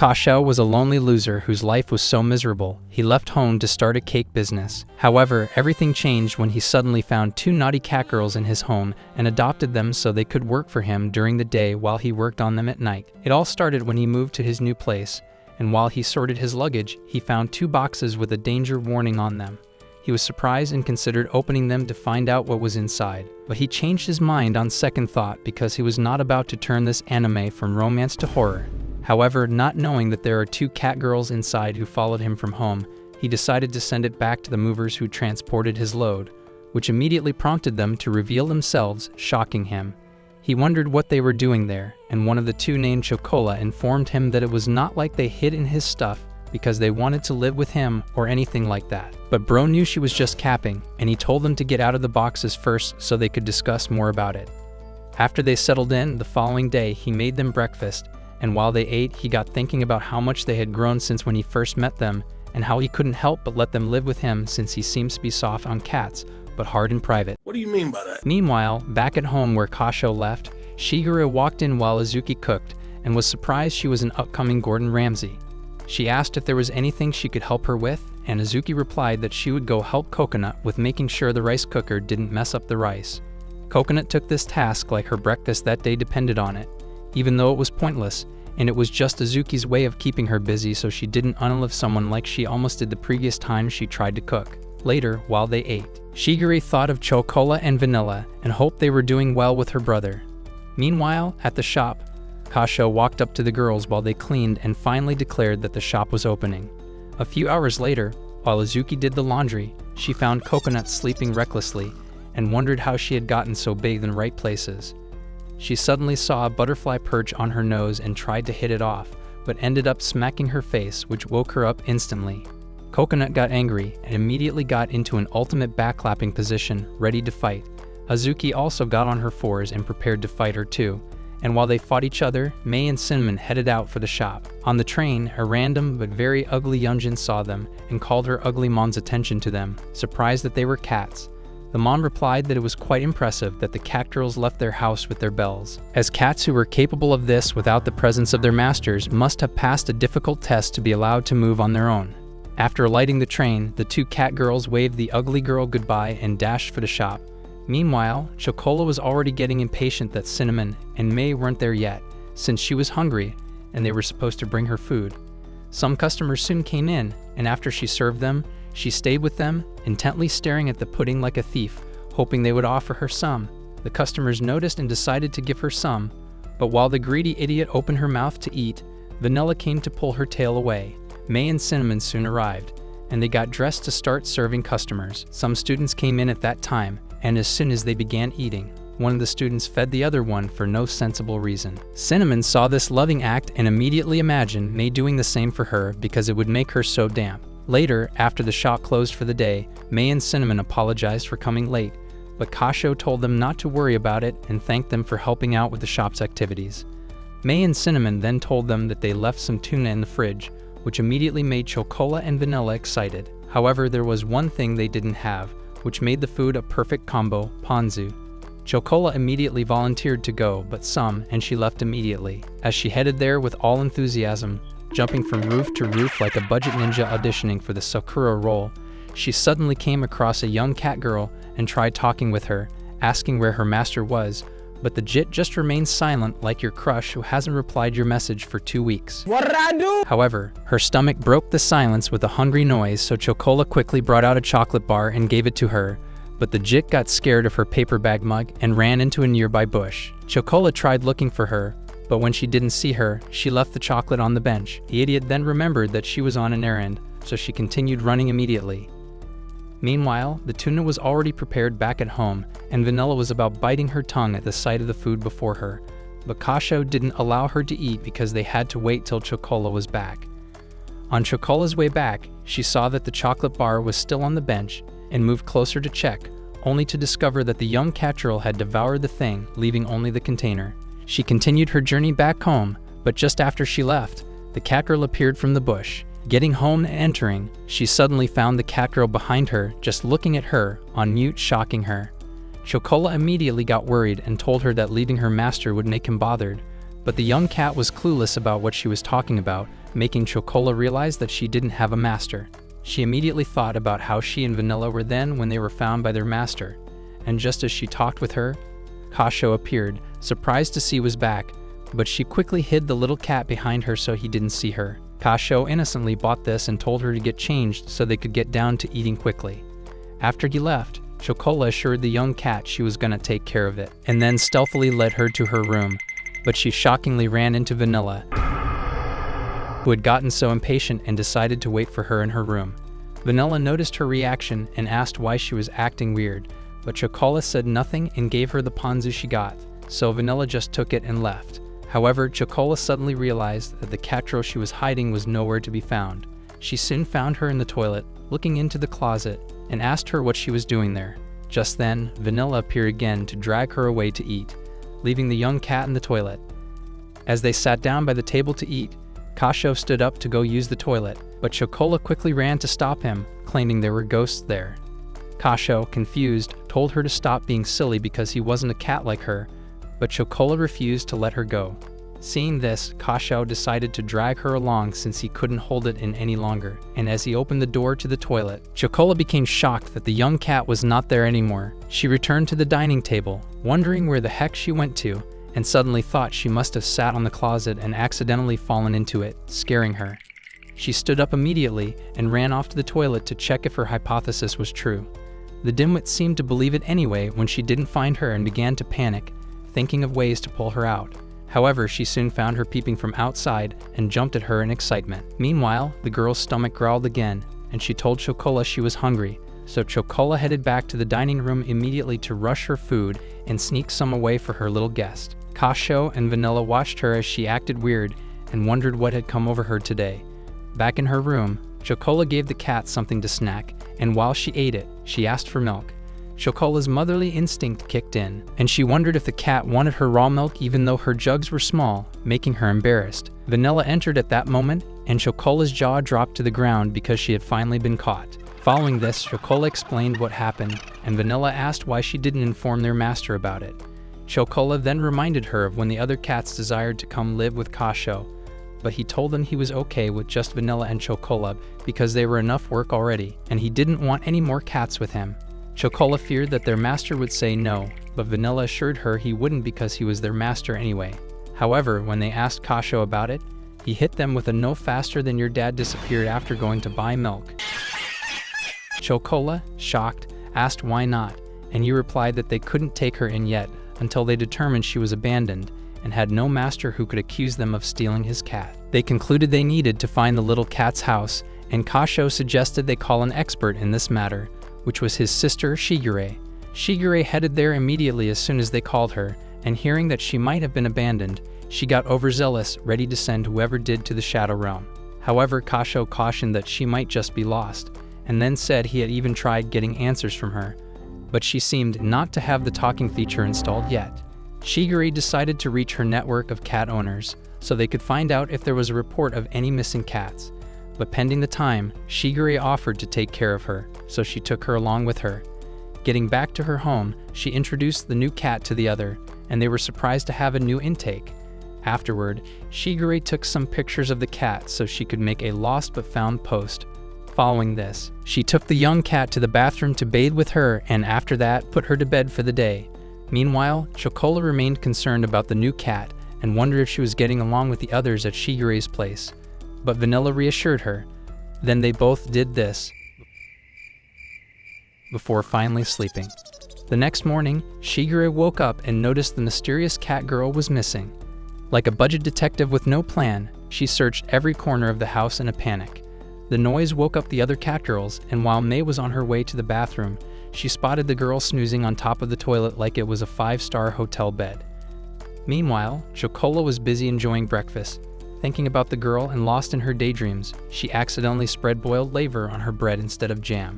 Kako was a lonely loser whose life was so miserable, he left home to start a cake business. However, everything changed when he suddenly found two naughty cat girls in his home and adopted them so they could work for him during the day while he worked on them at night. It all started when he moved to his new place, and while he sorted his luggage, he found two boxes with a danger warning on them. He was surprised and considered opening them to find out what was inside, but he changed his mind on second thought because he was not about to turn this anime from romance to horror. However, not knowing that there are two cat girls inside who followed him from home, he decided to send it back to the movers who transported his load, which immediately prompted them to reveal themselves, shocking him. He wondered what they were doing there, and one of the two named Chocola informed him that it was not like they hid in his stuff because they wanted to live with him or anything like that. But bro knew she was just capping, and he told them to get out of the boxes first so they could discuss more about it. After they settled in, the following day he made them breakfast, and while they ate, he got thinking about how much they had grown since when he first met them, and how he couldn't help but let them live with him since he seems to be soft on cats, but hard in private. What do you mean by that? Meanwhile, back at home where Kako left, Shigure walked in while Azuki cooked, and was surprised she was an upcoming Gordon Ramsay. She asked if there was anything she could help her with, and Azuki replied that she would go help Coconut with making sure the rice cooker didn't mess up the rice. Coconut took this task like her breakfast that day depended on it, even though it was pointless, and it was just Azuki's way of keeping her busy so she didn't unlive someone like she almost did the previous time she tried to cook. Later, while they ate, Shigure thought of Chocola and Vanilla and hoped they were doing well with her brother. Meanwhile, at the shop, Kako walked up to the girls while they cleaned and finally declared that the shop was opening. A few hours later, while Azuki did the laundry, she found Coconut sleeping recklessly and wondered how she had gotten so big in the right places. She suddenly saw a butterfly perch on her nose and tried to hit it off, but ended up smacking her face, which woke her up instantly. Coconut got angry and immediately got into an ultimate backclapping position, ready to fight. Azuki also got on her fours and prepared to fight her too, and while they fought each other, May and Cinnamon headed out for the shop. On the train, a random but very ugly Yunjin saw them and called her ugly mom's attention to them, surprised that they were cats. The mom replied that it was quite impressive that the cat girls left their house with their bells, as cats who were capable of this without the presence of their masters must have passed a difficult test to be allowed to move on their own. After alighting the train, the two cat girls waved the ugly girl goodbye and dashed for the shop. Meanwhile, Chocola was already getting impatient that Cinnamon and May weren't there yet, since she was hungry and they were supposed to bring her food. Some customers soon came in, and after she served them, she stayed with them, intently staring at the pudding like a thief, hoping they would offer her some. The customers noticed and decided to give her some, but while the greedy idiot opened her mouth to eat, Vanilla came to pull her tail away. May and Cinnamon soon arrived, and they got dressed to start serving customers. Some students came in at that time, and as soon as they began eating, one of the students fed the other one for no sensible reason. Cinnamon saw this loving act and immediately imagined May doing the same for her because it would make her so damp. Later, after the shop closed for the day, May and Cinnamon apologized for coming late, but Kako told them not to worry about it and thanked them for helping out with the shop's activities. May and Cinnamon then told them that they left some tuna in the fridge, which immediately made Chocola and Vanilla excited. However, there was one thing they didn't have, which made the food a perfect combo: ponzu. Chocola immediately volunteered to go, but and she left immediately. As she headed there with all enthusiasm, jumping from roof to roof like a budget ninja auditioning for the Sakura role, she suddenly came across a young cat girl and tried talking with her, asking where her master was, but the jit just remained silent like your crush who hasn't replied your message for 2 weeks. What'd I do? However, her stomach broke the silence with a hungry noise, so Chocola quickly brought out a chocolate bar and gave it to her, but the jit got scared of her paper bag mug and ran into a nearby bush. Chocola tried looking for her, but when she didn't see her, she left the chocolate on the bench. The idiot then remembered that she was on an errand, so she continued running immediately. Meanwhile, the tuna was already prepared back at home, and Vanilla was about biting her tongue at the sight of the food before her, but Kako didn't allow her to eat because they had to wait till Chocola was back. On Chocola's way back, she saw that the chocolate bar was still on the bench and moved closer to check, only to discover that the young cat girl had devoured the thing, leaving only the container. She continued her journey back home, but just after she left, the cat girl appeared from the bush. Getting home and entering, she suddenly found the cat girl behind her, just looking at her, on mute, shocking her. Chocola immediately got worried and told her that leaving her master would make him bothered, but the young cat was clueless about what she was talking about, making Chocola realize that she didn't have a master. She immediately thought about how she and Vanilla were then when they were found by their master, and just as she talked with her, Kako appeared, surprised to see was back, but she quickly hid the little cat behind her so he didn't see her. Kako innocently bought this and told her to get changed so they could get down to eating quickly. After he left, Chocola assured the young cat she was gonna take care of it, and then stealthily led her to her room, but she shockingly ran into Vanilla, who had gotten so impatient and decided to wait for her in her room. Vanilla noticed her reaction and asked why she was acting weird, but Chocola said nothing and gave her the ponzu she got, so Vanilla just took it and left. However, Chocola suddenly realized that the cat girl she was hiding was nowhere to be found. She soon found her in the toilet, looking into the closet, and asked her what she was doing there. Just then, Vanilla appeared again to drag her away to eat, leaving the young cat in the toilet. As they sat down by the table to eat, Kako stood up to go use the toilet, but Chocola quickly ran to stop him, claiming there were ghosts there. Kako, confused, told her to stop being silly because he wasn't a cat like her, but Chocola refused to let her go. Seeing this, Kako decided to drag her along since he couldn't hold it in any longer, and as he opened the door to the toilet, Chocola became shocked that the young cat was not there anymore. She returned to the dining table, wondering where the heck she went to, and suddenly thought she must have sat on the closet and accidentally fallen into it, scaring her. She stood up immediately and ran off to the toilet to check if her hypothesis was true. The dimwit seemed to believe it anyway when she didn't find her and began to panic, thinking of ways to pull her out. However, she soon found her peeping from outside and jumped at her in excitement. Meanwhile, the girl's stomach growled again, and she told Chocola she was hungry, so Chocola headed back to the dining room immediately to rush her food and sneak some away for her little guest. Kako and Vanilla watched her as she acted weird and wondered what had come over her today. Back in her room, Chocola gave the cat something to snack, and while she ate it, she asked for milk. Chocola's motherly instinct kicked in, and she wondered if the cat wanted her raw milk even though her jugs were small, making her embarrassed. Vanilla entered at that moment, and Chocola's jaw dropped to the ground because she had finally been caught. Following this, Chocola explained what happened, and Vanilla asked why she didn't inform their master about it. Chocola then reminded her of when the other cats desired to come live with Kako, but he told them he was okay with just Vanilla and Chocola because they were enough work already, and he didn't want any more cats with him. Chocola feared that their master would say no, but Vanilla assured her he wouldn't because he was their master anyway. However, when they asked Kako about it, he hit them with a "no faster than your dad disappeared after going to buy milk." Chocola, shocked, asked why not, and he replied that they couldn't take her in yet until they determined she was abandoned and had no master who could accuse them of stealing his cat. They concluded they needed to find the little cat's house, and Kako suggested they call an expert in this matter, which was his sister Shigure. Shigure headed there immediately as soon as they called her, and hearing that she might have been abandoned, she got overzealous, ready to send whoever did to the Shadow Realm. However, Kako cautioned that she might just be lost, and then said he had even tried getting answers from her, but she seemed not to have the talking feature installed yet. Shigure decided to reach her network of cat owners, so they could find out if there was a report of any missing cats. But pending the time, Shigure offered to take care of her, so she took her along with her. Getting back to her home, she introduced the new cat to the other, and they were surprised to have a new intake. Afterward, Shigure took some pictures of the cat so she could make a lost but found post. Following this, she took the young cat to the bathroom to bathe with her and after that put her to bed for the day. Meanwhile, Chocola remained concerned about the new cat and wondered if she was getting along with the others at Shigure's place. But Vanilla reassured her. Then they both did this before finally sleeping. The next morning, Shigure woke up and noticed the mysterious cat girl was missing. Like a budget detective with no plan, she searched every corner of the house in a panic. The noise woke up the other cat girls, and while May was on her way to the bathroom, she spotted the girl snoozing on top of the toilet like it was a 5-star hotel bed. Meanwhile, Chocola was busy enjoying breakfast. Thinking about the girl and lost in her daydreams, she accidentally spread boiled laver on her bread instead of jam.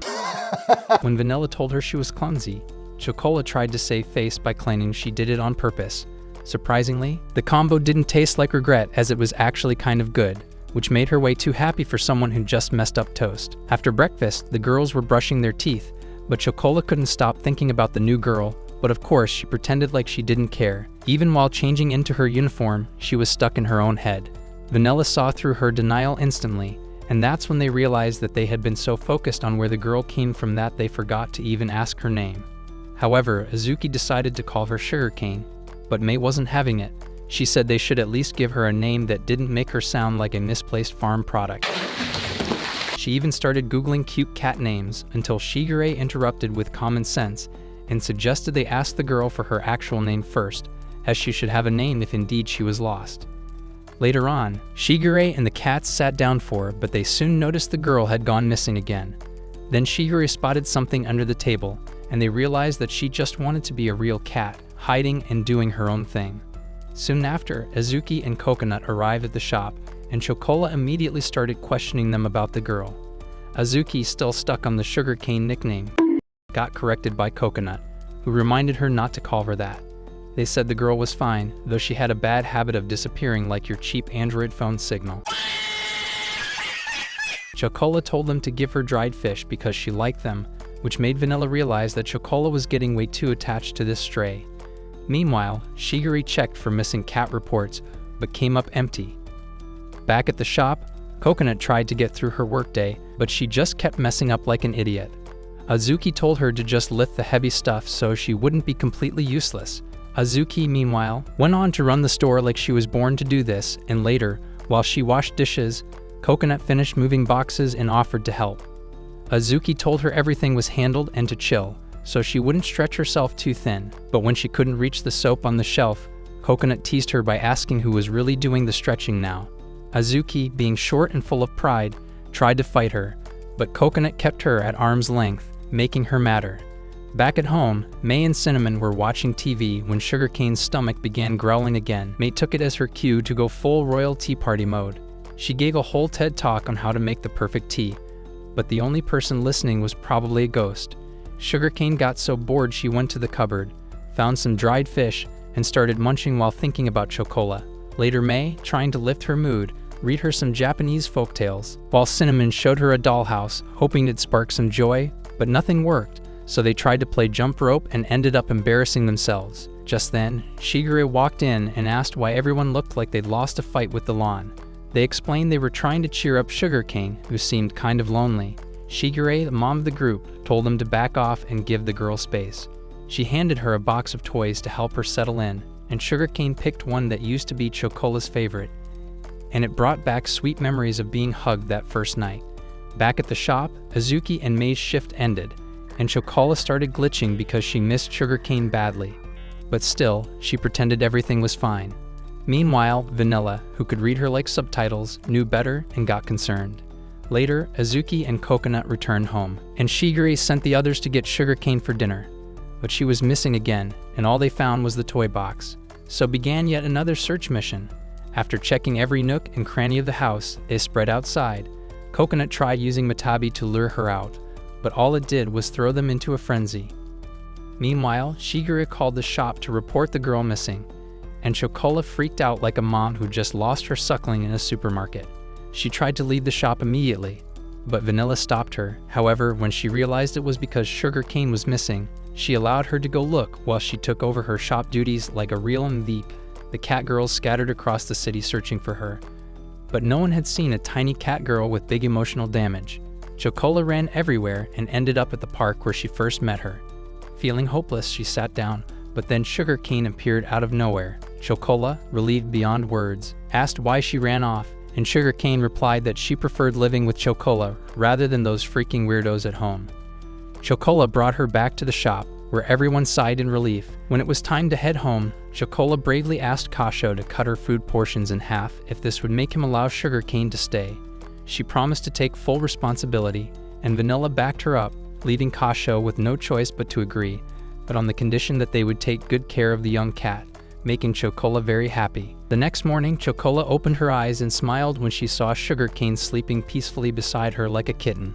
When Vanilla told her she was clumsy, Chocola tried to save face by claiming she did it on purpose. Surprisingly, the combo didn't taste like regret as it was actually kind of good, which made her way too happy for someone who just messed up toast. After breakfast, the girls were brushing their teeth, but Chocola couldn't stop thinking about the new girl, but of course she pretended like she didn't care. Even while changing into her uniform, she was stuck in her own head. Vanilla saw through her denial instantly, and that's when they realized that they had been so focused on where the girl came from that they forgot to even ask her name. However, Azuki decided to call her Sugarcane, but May wasn't having it. She said they should at least give her a name that didn't make her sound like a misplaced farm product. She even started Googling cute cat names until Shigure interrupted with common sense and suggested they ask the girl for her actual name first, as she should have a name if indeed she was lost. Later on, Shigure and the cats sat down for her, but they soon noticed the girl had gone missing again. Then Shigure spotted something under the table, and they realized that she just wanted to be a real cat, hiding and doing her own thing. Soon after, Azuki and Coconut arrived at the shop, and Chocola immediately started questioning them about the girl. Azuki, still stuck on the Sugarcane nickname, got corrected by Coconut, who reminded her not to call her that. They said the girl was fine, though she had a bad habit of disappearing like your cheap Android phone signal. Chocola told them to give her dried fish because she liked them, which made Vanilla realize that Chocola was getting way too attached to this stray. Meanwhile, Shigure checked for missing cat reports, but came up empty. Back at the shop, Coconut tried to get through her workday, but she just kept messing up like an idiot. Azuki told her to just lift the heavy stuff so she wouldn't be completely useless. Azuki, meanwhile, went on to run the store like she was born to do this, and later, while she washed dishes, Coconut finished moving boxes and offered to help. Azuki told her everything was handled and to chill, so she wouldn't stretch herself too thin, but when she couldn't reach the soap on the shelf, Coconut teased her by asking who was really doing the stretching now. Azuki, being short and full of pride, tried to fight her, but Coconut kept her at arm's length, making her madder. Back at home, May and Cinnamon were watching TV when Sugarcane's stomach began growling again. May took it as her cue to go full royal tea party mode. She gave a whole TED talk on how to make the perfect tea, but the only person listening was probably a ghost. Sugarcane got so bored she went to the cupboard, found some dried fish, and started munching while thinking about Chocola. Later, May, trying to lift her mood, read her some Japanese folktales, while Cinnamon showed her a dollhouse, hoping it'd spark some joy, but nothing worked, so they tried to play jump rope and ended up embarrassing themselves. Just then, Shigure walked in and asked why everyone looked like they'd lost a fight with the lawn. They explained they were trying to cheer up Sugarcane, who seemed kind of lonely. Shigure, the mom of the group, told them to back off and give the girl space. She handed her a box of toys to help her settle in, and Sugarcane picked one that used to be Chocola's favorite, and it brought back sweet memories of being hugged that first night. Back at the shop, Azuki and May's shift ended, and Chocola started glitching because she missed Sugarcane badly. But still, she pretended everything was fine. Meanwhile, Vanilla, who could read her like subtitles, knew better and got concerned. Later, Azuki and Coconut returned home, and Shigure sent the others to get Sugarcane for dinner. But she was missing again, and all they found was the toy box. So began yet another search mission. After checking every nook and cranny of the house, they spread outside. Coconut tried using Matabi to lure her out, but all it did was throw them into a frenzy. Meanwhile, Shigure called the shop to report the girl missing, and Chocola freaked out like a mom who just lost her suckling in a supermarket. She tried to leave the shop immediately, but Vanilla stopped her. However, when she realized it was because Sugarcane was missing, she allowed her to go look while she took over her shop duties like a real MVP. The cat girls scattered across the city searching for her, but no one had seen a tiny cat girl with big emotional damage. Chocola ran everywhere and ended up at the park where she first met her. Feeling hopeless, she sat down, but then Sugarcane appeared out of nowhere. Chocola, relieved beyond words, asked why she ran off, and Sugarcane replied that she preferred living with Chocola rather than those freaking weirdos at home. Chocola brought her back to the shop, where everyone sighed in relief. When it was time to head home, Chocola bravely asked Kako to cut her food portions in half if this would make him allow Sugarcane to stay. She promised to take full responsibility, and Vanilla backed her up, leaving Kako with no choice but to agree, but on the condition that they would take good care of the young cat, making Chocola very happy. The next morning, Chocola opened her eyes and smiled when she saw Sugarcane sleeping peacefully beside her like a kitten.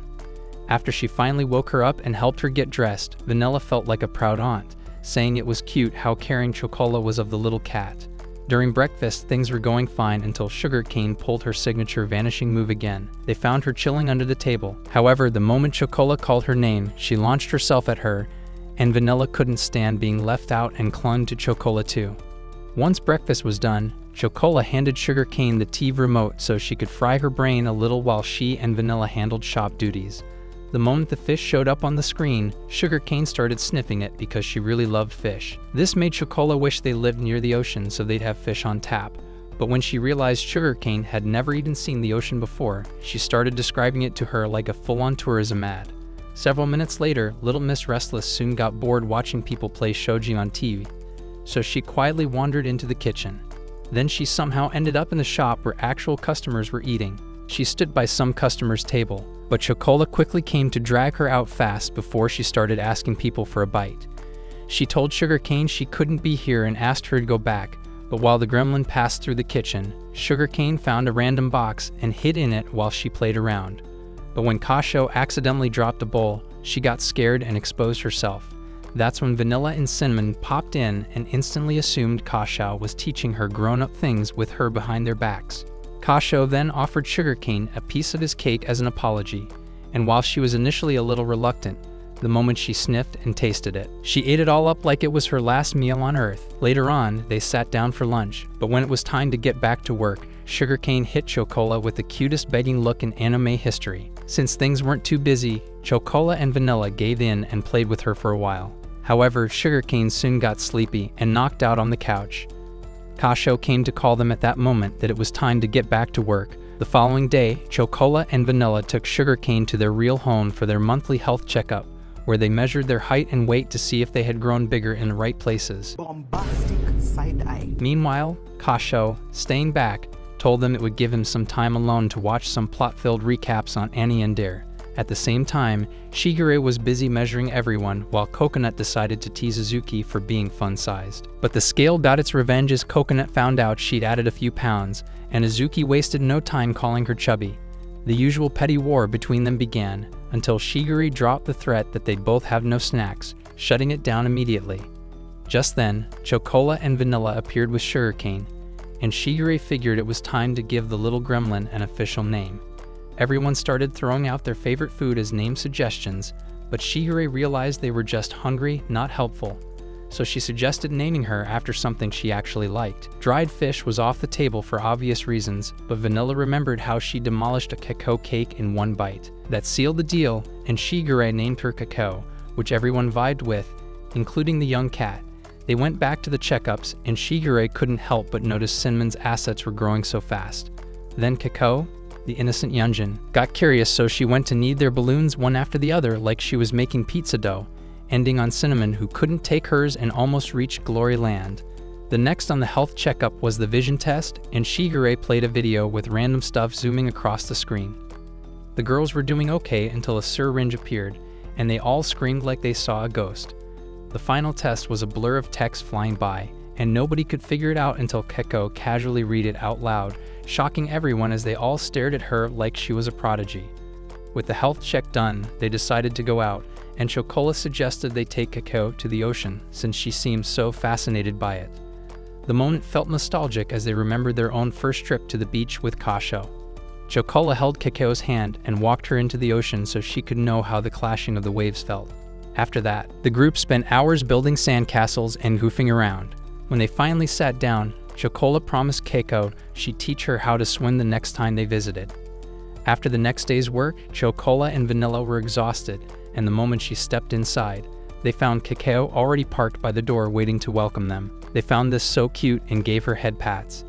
After she finally woke her up and helped her get dressed, Vanilla felt like a proud aunt, saying it was cute how caring Chocola was of the little cat. During breakfast, things were going fine until Sugarcane pulled her signature vanishing move again. They found her chilling under the table. However, the moment Chocola called her name, she launched herself at her, and Vanilla couldn't stand being left out and clung to Chocola too. Once breakfast was done, Chocola handed Sugarcane the TV remote so she could fry her brain a little while she and Vanilla handled shop duties. The moment the fish showed up on the screen, Sugarcane started sniffing it because she really loved fish. This made Chocola wish they lived near the ocean so they'd have fish on tap. But when she realized Sugarcane had never even seen the ocean before, she started describing it to her like a full-on tourism ad. Several minutes later, Little Miss Restless soon got bored watching people play shogi on TV, so she quietly wandered into the kitchen. Then she somehow ended up in the shop where actual customers were eating. She stood by some customer's table, but Chocola quickly came to drag her out fast before she started asking people for a bite. She told Sugarcane she couldn't be here and asked her to go back, but while the gremlin passed through the kitchen, Sugarcane found a random box and hid in it while she played around. But when Kako accidentally dropped a bowl, she got scared and exposed herself. That's when Vanilla and Cinnamon popped in and instantly assumed Kako was teaching her grown-up things with her behind their backs. Kako then offered Sugarcane a piece of his cake as an apology, and while she was initially a little reluctant, the moment she sniffed and tasted it, she ate it all up like it was her last meal on Earth. Later on, they sat down for lunch, but when it was time to get back to work, Sugarcane hit Chocola with the cutest begging look in anime history. Since things weren't too busy, Chocola and Vanilla gave in and played with her for a while. However, Sugarcane soon got sleepy and knocked out on the couch. Kako came to call them at that moment that it was time to get back to work. The following day, Chocola and Vanilla took Sugarcane to their real home for their monthly health checkup, where they measured their height and weight to see if they had grown bigger in the right places. Bombastic side-eye. Meanwhile, Kako, staying back, told them it would give him some time alone to watch some plot-filled recaps on Annie and Dare. At the same time, Shigure was busy measuring everyone while Coconut decided to tease Azuki for being fun-sized. But the scale got its revenge as Coconut found out she'd added a few pounds, and Azuki wasted no time calling her chubby. The usual petty war between them began, until Shigure dropped the threat that they'd both have no snacks, shutting it down immediately. Just then, Chocola and Vanilla appeared with Sugarcane, and Shigure figured it was time to give the little gremlin an official name. Everyone started throwing out their favorite food as name suggestions, but Shigure realized they were just hungry, not helpful. So she suggested naming her after something she actually liked. Dried fish was off the table for obvious reasons, but Vanilla remembered how she demolished a Kako cake in one bite. That sealed the deal, and Shigure named her Kako, which everyone vibed with, including the young cat. They went back to the checkups, and Shigure couldn't help but notice Cinnamon's assets were growing so fast. Then Kako, the innocent Yunjin, got curious, so she went to knead their balloons one after the other like she was making pizza dough, ending on Cinnamon, who couldn't take hers and almost reached glory land. The next on the health checkup was the vision test, and Shigure played a video with random stuff zooming across the screen. The girls were doing okay until a syringe appeared, and they all screamed like they saw a ghost. The final test was a blur of text flying by, and nobody could figure it out until Kako casually read it out loud, shocking everyone as they all stared at her like she was a prodigy. With the health check done, they decided to go out, and Chocola suggested they take Kako to the ocean since she seemed so fascinated by it. The moment felt nostalgic as they remembered their own first trip to the beach with Kako. Chocola held Kako's hand and walked her into the ocean so she could know how the clashing of the waves felt. After that, the group spent hours building sandcastles and goofing around. When they finally sat down, Chocola promised Kako she'd teach her how to swim the next time they visited. After the next day's work, Chocola and Vanilla were exhausted, and the moment she stepped inside, they found Kako already parked by the door waiting to welcome them. They found this so cute and gave her head pats.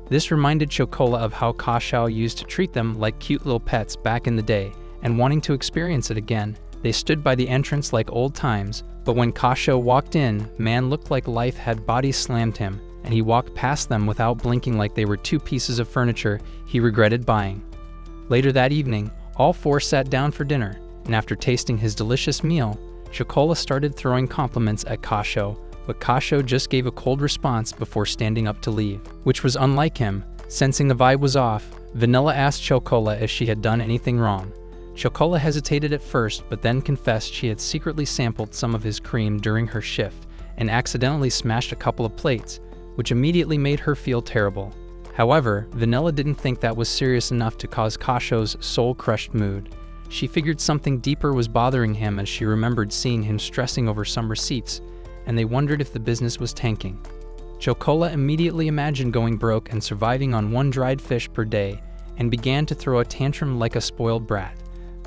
This reminded Chocola of how Kako used to treat them like cute little pets back in the day, and wanting to experience it again, they stood by the entrance like old times, but when Kako walked in, man looked like life had body slammed him, and he walked past them without blinking like they were two pieces of furniture he regretted buying. Later that evening, all four sat down for dinner, and after tasting his delicious meal, Chocola started throwing compliments at Kako, but Kako just gave a cold response before standing up to leave, which was unlike him. Sensing the vibe was off, Vanilla asked Chocola if she had done anything wrong. Chocola hesitated at first, but then confessed she had secretly sampled some of his cream during her shift and accidentally smashed a couple of plates, which immediately made her feel terrible. However, Vanilla didn't think that was serious enough to cause Kako's soul-crushed mood. She figured something deeper was bothering him as she remembered seeing him stressing over some receipts, and they wondered if the business was tanking. Chocola immediately imagined going broke and surviving on one dried fish per day, and began to throw a tantrum like a spoiled brat.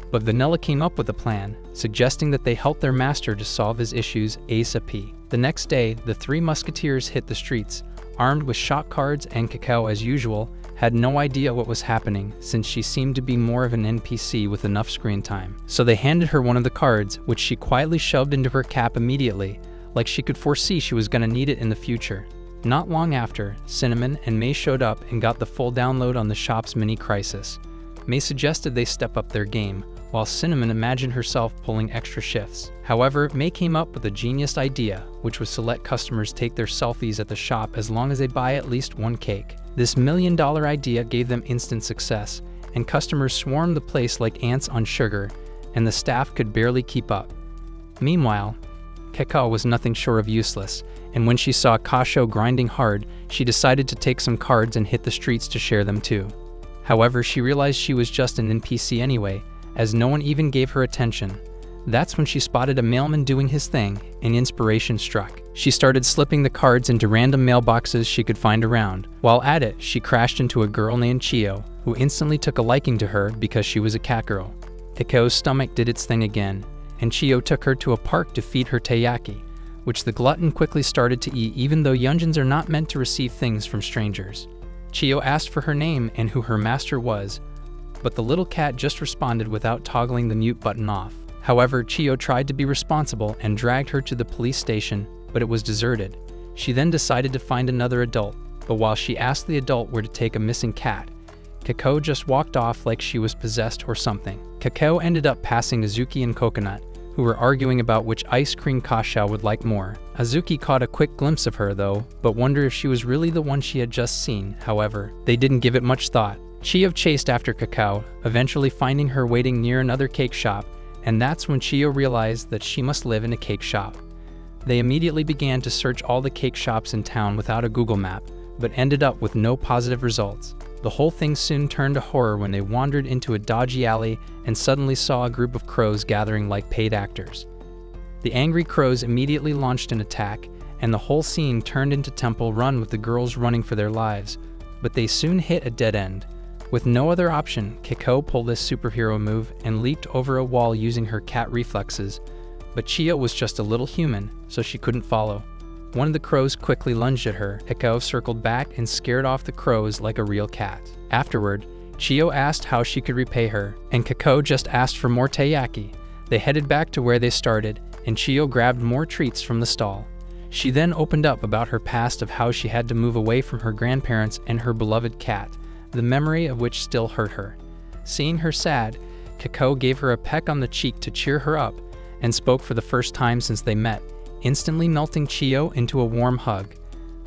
But Vanilla came up with a plan, suggesting that they help their master to solve his issues ASAP. The next day, the three musketeers hit the streets, armed with shop cards, and Kako, as usual, had no idea what was happening since she seemed to be more of an NPC with enough screen time. So they handed her one of the cards, which she quietly shoved into her cap immediately, like she could foresee she was going to need it in the future. Not long after, Cinnamon and May showed up and got the full download on the shop's mini crisis. May suggested they step up their game, while Cinnamon imagined herself pulling extra shifts. However, May came up with a genius idea, which was to let customers take their selfies at the shop as long as they buy at least one cake. This million-dollar idea gave them instant success, and customers swarmed the place like ants on sugar, and the staff could barely keep up. Meanwhile, Kako was nothing short of useless, and when she saw Kasho grinding hard, she decided to take some cards and hit the streets to share them too. However, she realized she was just an NPC anyway, as no one even gave her attention. That's when she spotted a mailman doing his thing, and inspiration struck. She started slipping the cards into random mailboxes she could find around. While at it, she crashed into a girl named Chio, who instantly took a liking to her because she was a cat girl. Kako's stomach did its thing again, and Chio took her to a park to feed her taiyaki, which the glutton quickly started to eat even though Yunjins are not meant to receive things from strangers. Chio asked for her name and who her master was, but the little cat just responded without toggling the mute button off. However, Chio tried to be responsible and dragged her to the police station, but it was deserted. She then decided to find another adult, but while she asked the adult where to take a missing cat, Kako just walked off like she was possessed or something. Kako ended up passing Azuki and Coconut, who were arguing about which ice cream Kasha would like more. Azuki caught a quick glimpse of her though, but wondered if she was really the one she had just seen. However, they didn't give it much thought. Chio chased after Kako, eventually finding her waiting near another cake shop, and that's when Chio realized that she must live in a cake shop. They immediately began to search all the cake shops in town without a Google map, but ended up with no positive results. The whole thing soon turned to horror when they wandered into a dodgy alley and suddenly saw a group of crows gathering like paid actors. The angry crows immediately launched an attack, and the whole scene turned into Temple Run with the girls running for their lives, but they soon hit a dead end. With no other option, Kako pulled this superhero move and leaped over a wall using her cat reflexes, but Chio was just a little human, so she couldn't follow. One of the crows quickly lunged at her. Kako circled back and scared off the crows like a real cat. Afterward, Chio asked how she could repay her, and Kako just asked for more taiyaki. They headed back to where they started, and Chio grabbed more treats from the stall. She then opened up about her past of how she had to move away from her grandparents and her beloved cat, the memory of which still hurt her. Seeing her sad, Kako gave her a peck on the cheek to cheer her up, and spoke for the first time since they met, instantly melting Chio into a warm hug.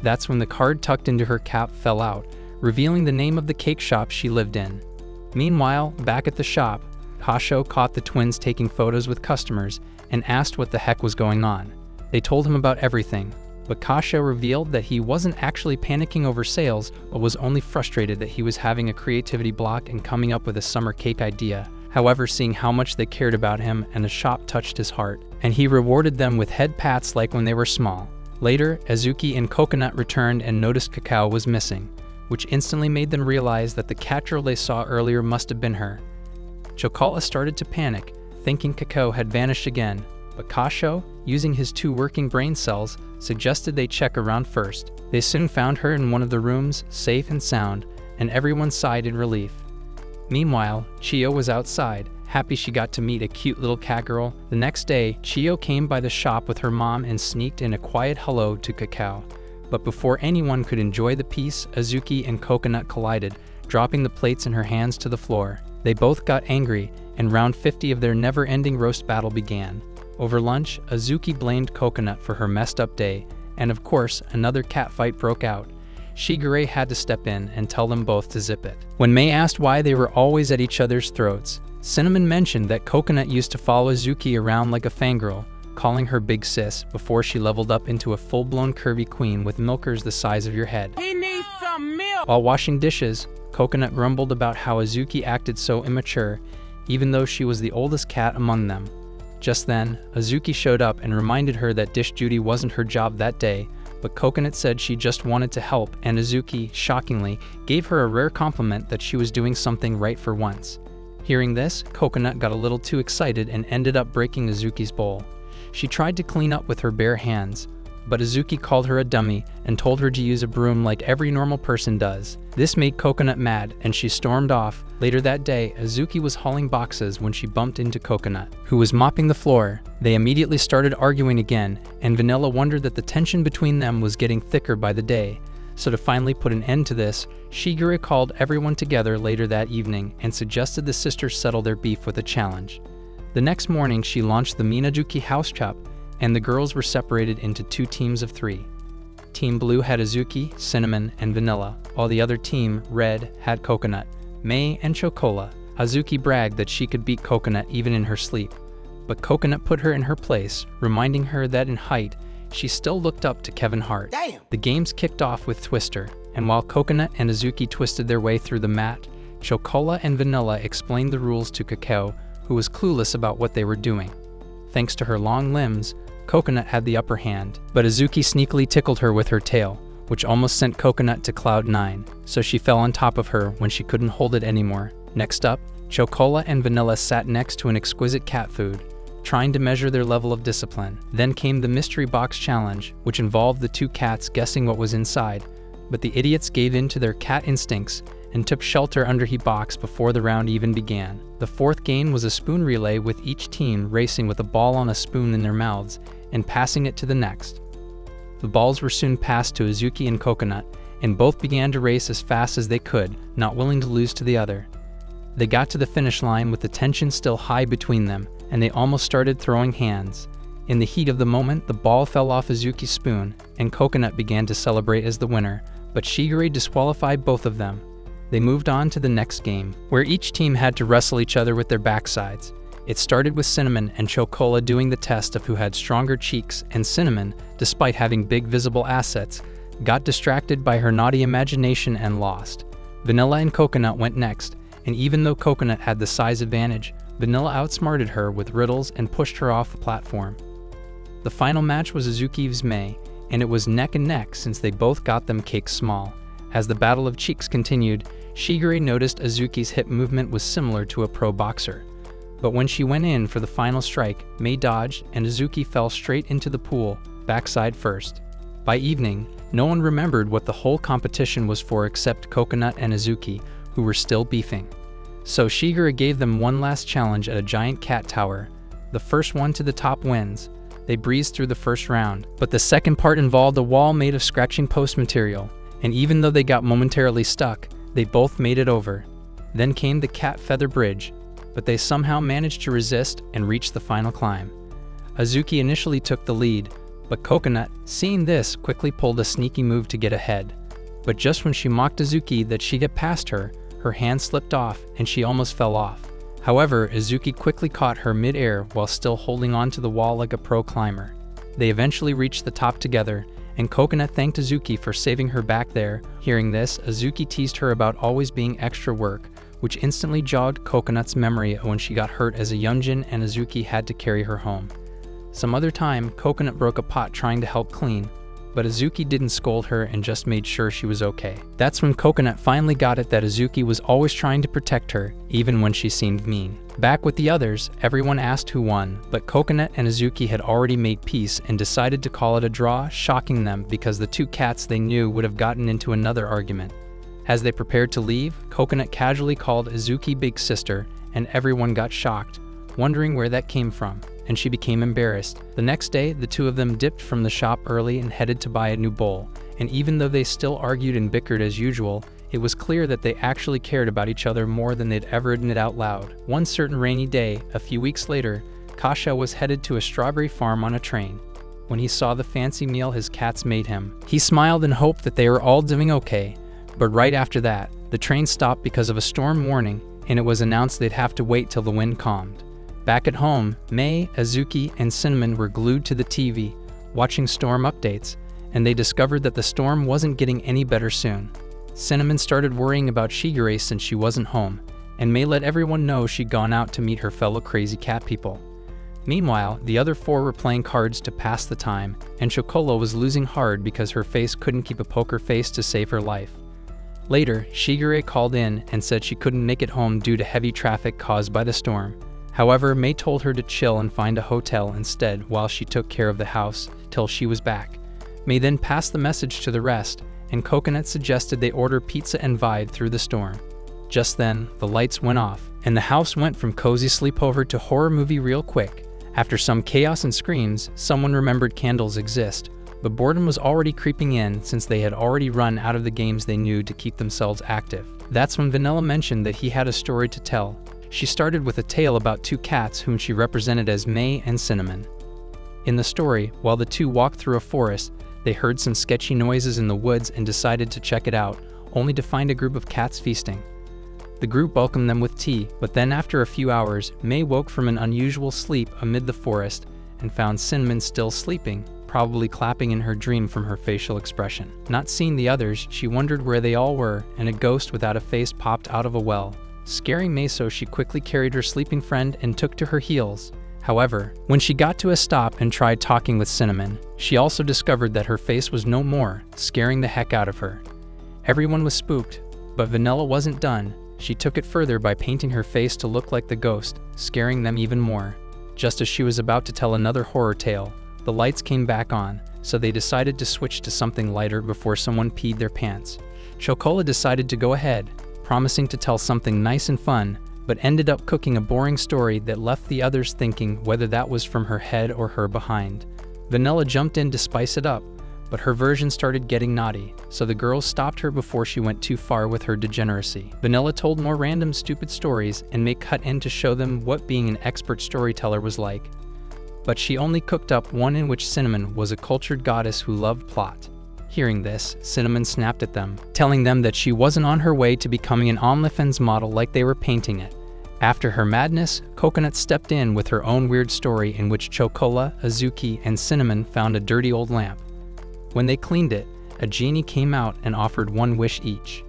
That's when the card tucked into her cap fell out, revealing the name of the cake shop she lived in. Meanwhile, back at the shop, Kasho caught the twins taking photos with customers and asked what the heck was going on. They told him about everything, but Kasho revealed that he wasn't actually panicking over sales, but was only frustrated that he was having a creativity block and coming up with a summer cake idea. However, seeing how much they cared about him and the shop touched his heart, and he rewarded them with head pats like when they were small. Later, Azuki and Coconut returned and noticed Kako was missing, which instantly made them realize that the cat girl they saw earlier must have been her. Chocola started to panic, thinking Kako had vanished again, but Kasho, using his 2 working brain cells, suggested they check around first. They soon found her in one of the rooms, safe and sound, and everyone sighed in relief. Meanwhile, Chio was outside, happy she got to meet a cute little cat girl. The next day, Chio came by the shop with her mom and sneaked in a quiet hello to Kako. But before anyone could enjoy the peace, Azuki and Coconut collided, dropping the plates in her hands to the floor. They both got angry, and round 50 of their never-ending roast battle began. Over lunch, Azuki blamed Coconut for her messed up day, and of course, another cat fight broke out. Shigure had to step in and tell them both to zip it. When May asked why they were always at each other's throats, Cinnamon mentioned that Coconut used to follow Azuki around like a fangirl, calling her big sis before she leveled up into a full-blown curvy queen with milkers the size of your head. He needs some milk! While washing dishes, Coconut grumbled about how Azuki acted so immature, even though she was the oldest cat among them. Just then, Azuki showed up and reminded her that dish duty wasn't her job that day, but Coconut said she just wanted to help, and Azuki, shockingly, gave her a rare compliment that she was doing something right for once. Hearing this, Coconut got a little too excited and ended up breaking Azuki's bowl. She tried to clean up with her bare hands, but Azuki called her a dummy and told her to use a broom like every normal person does. This made Coconut mad, and she stormed off. Later that day, Azuki was hauling boxes when she bumped into Coconut, who was mopping the floor. They immediately started arguing again, and Vanilla wondered that the tension between them was getting thicker by the day. So to finally put an end to this, Shigure called everyone together later that evening and suggested the sisters settle their beef with a challenge. The next morning, she launched the Minajuki House Chop, and the girls were separated into 2 teams of 3. Team Blue had Azuki, Cinnamon, and Vanilla, while the other team, Red, had Coconut, May, and Chocola. Azuki bragged that she could beat Coconut even in her sleep, but Coconut put her in her place, reminding her that in height, she still looked up to Kevin Hart. Damn. The games kicked off with Twister, and while Coconut and Azuki twisted their way through the mat, Chocola and Vanilla explained the rules to Kako, who was clueless about what they were doing. Thanks to her long limbs, Coconut had the upper hand, but Azuki sneakily tickled her with her tail, which almost sent Coconut to Cloud 9, so she fell on top of her when she couldn't hold it anymore. Next up, Chocola and Vanilla sat next to an exquisite cat food, trying to measure their level of discipline. Then came the mystery box challenge, which involved the 2 cats guessing what was inside, but the idiots gave in to their cat instincts and took shelter under the box before the round even began. The 4th game was a spoon relay, with each team racing with a ball on a spoon in their mouths and passing it to the next. The balls were soon passed to Azuki and Coconut, and both began to race as fast as they could, not willing to lose to the other. They got to the finish line with the tension still high between them, and they almost started throwing hands. In the heat of the moment, the ball fell off Azuki's spoon, and Coconut began to celebrate as the winner, but Shigure disqualified both of them. They moved on to the next game, where each team had to wrestle each other with their backsides. It started with Cinnamon and Chocola doing the test of who had stronger cheeks, and Cinnamon, despite having big visible assets, got distracted by her naughty imagination and lost. Vanilla and Coconut went next, and even though Coconut had the size advantage, Vanilla outsmarted her with riddles and pushed her off the platform. The final match was Azuki's May, and it was neck and neck since they both got them cakes small. As the battle of cheeks continued, Shigure noticed Azuki's hip movement was similar to a pro boxer. But when she went in for the final strike, May dodged, and Azuki fell straight into the pool, backside first. By evening, no one remembered what the whole competition was for except Coconut and Azuki, who were still beefing. So Shigure gave them one last challenge at a giant cat tower. The first one to the top wins. They breezed through the first round, but the second part involved a wall made of scratching post material, and even though they got momentarily stuck, they both made it over. Then came the cat feather bridge, but they somehow managed to resist and reach the final climb. Azuki initially took the lead, but Coconut, seeing this, quickly pulled a sneaky move to get ahead. But just when she mocked Azuki that she'd get past her, her hand slipped off and she almost fell off. However, Azuki quickly caught her mid-air while still holding onto the wall like a pro climber. They eventually reached the top together, and Coconut thanked Azuki for saving her back there. Hearing this, Azuki teased her about always being extra work, which instantly jogged Coconut's memory when she got hurt as a youngin and Azuki had to carry her home. Some other time, Coconut broke a pot trying to help clean, but Azuki didn't scold her and just made sure she was okay. That's when Coconut finally got it that Azuki was always trying to protect her, even when she seemed mean. Back with the others, everyone asked who won, but Coconut and Azuki had already made peace and decided to call it a draw, shocking them because the 2 cats they knew would have gotten into another argument. As they prepared to leave, Coconut casually called Azuki Big Sister, and everyone got shocked, wondering where that came from, and she became embarrassed. The next day, the 2 of them dipped from the shop early and headed to buy a new bowl, and even though they still argued and bickered as usual, it was clear that they actually cared about each other more than they'd ever admit out loud. One certain rainy day, a few weeks later, Kasha was headed to a strawberry farm on a train. When he saw the fancy meal his cats made him, he smiled and hoped that they were all doing okay. But right after that, the train stopped because of a storm warning, and it was announced they'd have to wait till the wind calmed. Back at home, May, Azuki, and Cinnamon were glued to the TV, watching storm updates, and they discovered that the storm wasn't getting any better soon. Cinnamon started worrying about Shigure since she wasn't home, and May let everyone know she'd gone out to meet her fellow crazy cat people. Meanwhile, the other four were playing cards to pass the time, and Chocola was losing hard because her face couldn't keep a poker face to save her life. Later, Shigure called in and said she couldn't make it home due to heavy traffic caused by the storm. However, May told her to chill and find a hotel instead while she took care of the house till she was back. May then passed the message to the rest, and Coconut suggested they order pizza and vibe through the storm. Just then, the lights went off, and the house went from cozy sleepover to horror movie real quick. After some chaos and screams, someone remembered candles exist, but boredom was already creeping in since they had already run out of the games they knew to keep themselves active. That's when Vanilla mentioned that he had a story to tell. She started with a tale about two cats whom she represented as May and Cinnamon. In the story, while the two walked through a forest, they heard some sketchy noises in the woods and decided to check it out, only to find a group of cats feasting. The group welcomed them with tea, but then after a few hours, May woke from an unusual sleep amid the forest and found Cinnamon still sleeping, probably clapping in her dream from her facial expression. Not seeing the others, she wondered where they all were, and a ghost without a face popped out of a well. Scaring May, so she quickly carried her sleeping friend and took to her heels. However, when she got to a stop and tried talking with Cinnamon, she also discovered that her face was no more, scaring the heck out of her. Everyone was spooked, but Vanilla wasn't done. She took it further by painting her face to look like the ghost, scaring them even more. Just as she was about to tell another horror tale, the lights came back on, so they decided to switch to something lighter before someone peed their pants. Chocola decided to go ahead, promising to tell something nice and fun, but ended up cooking a boring story that left the others thinking whether that was from her head or her behind. Vanilla jumped in to spice it up, but her version started getting naughty, so the girls stopped her before she went too far with her degeneracy. Vanilla told more random stupid stories and May cut in to show them what being an expert storyteller was like. But she only cooked up one in which Cinnamon was a cultured goddess who loved plot. Hearing this, Cinnamon snapped at them, telling them that she wasn't on her way to becoming an OnlyFans model like they were painting it. After her madness, Coconut stepped in with her own weird story in which Chocola, Azuki, and Cinnamon found a dirty old lamp. When they cleaned it, a genie came out and offered one wish each.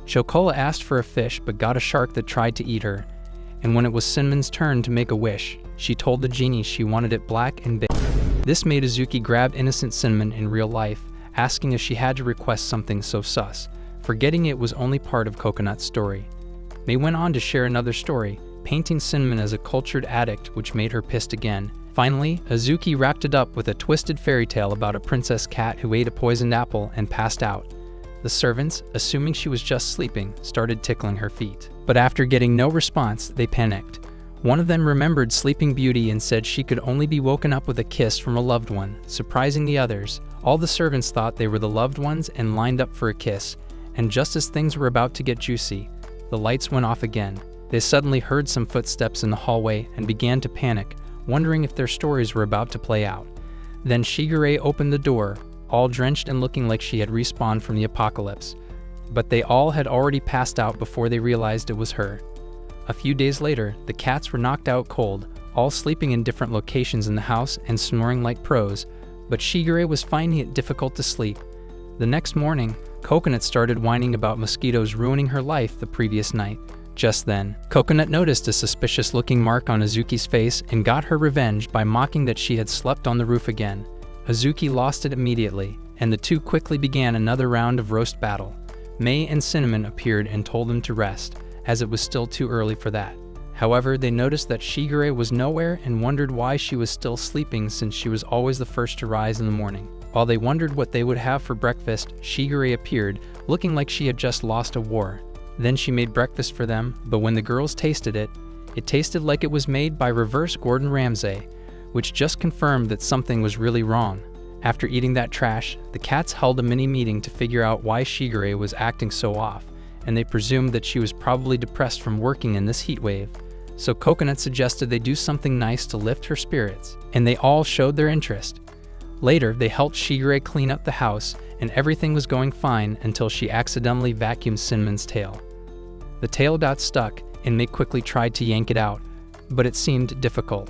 Chocola asked for a fish but got a shark that tried to eat her, and when it was Cinnamon's turn to make a wish, she told the genie she wanted it black and big. This made Azuki grab innocent Cinnamon in real life, asking if she had to request something so sus, forgetting it was only part of Coconut's story. May went on to share another story, painting Cinnamon as a cultured addict, which made her pissed again. Finally, Azuki wrapped it up with a twisted fairy tale about a princess cat who ate a poisoned apple and passed out. The servants, assuming she was just sleeping, started tickling her feet. But after getting no response, they panicked. One of them remembered Sleeping Beauty and said she could only be woken up with a kiss from a loved one, surprising the others. All the servants thought they were the loved ones and lined up for a kiss, and just as things were about to get juicy, the lights went off again. They suddenly heard some footsteps in the hallway and began to panic, wondering if their stories were about to play out. Then Shigure opened the door, all drenched and looking like she had respawned from the apocalypse. But they all had already passed out before they realized it was her. A few days later, the cats were knocked out cold, all sleeping in different locations in the house and snoring like pros, but Shigure was finding it difficult to sleep. The next morning, Coconut started whining about mosquitoes ruining her life the previous night. Just then, Coconut noticed a suspicious-looking mark on Azuki's face and got her revenge by mocking that she had slept on the roof again. Azuki lost it immediately, and the two quickly began another round of roast battle. May and Cinnamon appeared and told them to rest, as it was still too early for that. However, they noticed that Shigure was nowhere and wondered why she was still sleeping since she was always the first to rise in the morning. While they wondered what they would have for breakfast, Shigure appeared, looking like she had just lost a war. Then she made breakfast for them, but when the girls tasted it, it tasted like it was made by reverse Gordon Ramsay, which just confirmed that something was really wrong. After eating that trash, the cats held a mini meeting to figure out why Shigure was acting so off, and they presumed that she was probably depressed from working in this heat wave. So Coconut suggested they do something nice to lift her spirits, and they all showed their interest. Later, they helped Shigure clean up the house, and everything was going fine until she accidentally vacuumed Cinnamon's tail. The tail got stuck, and May quickly tried to yank it out, but it seemed difficult.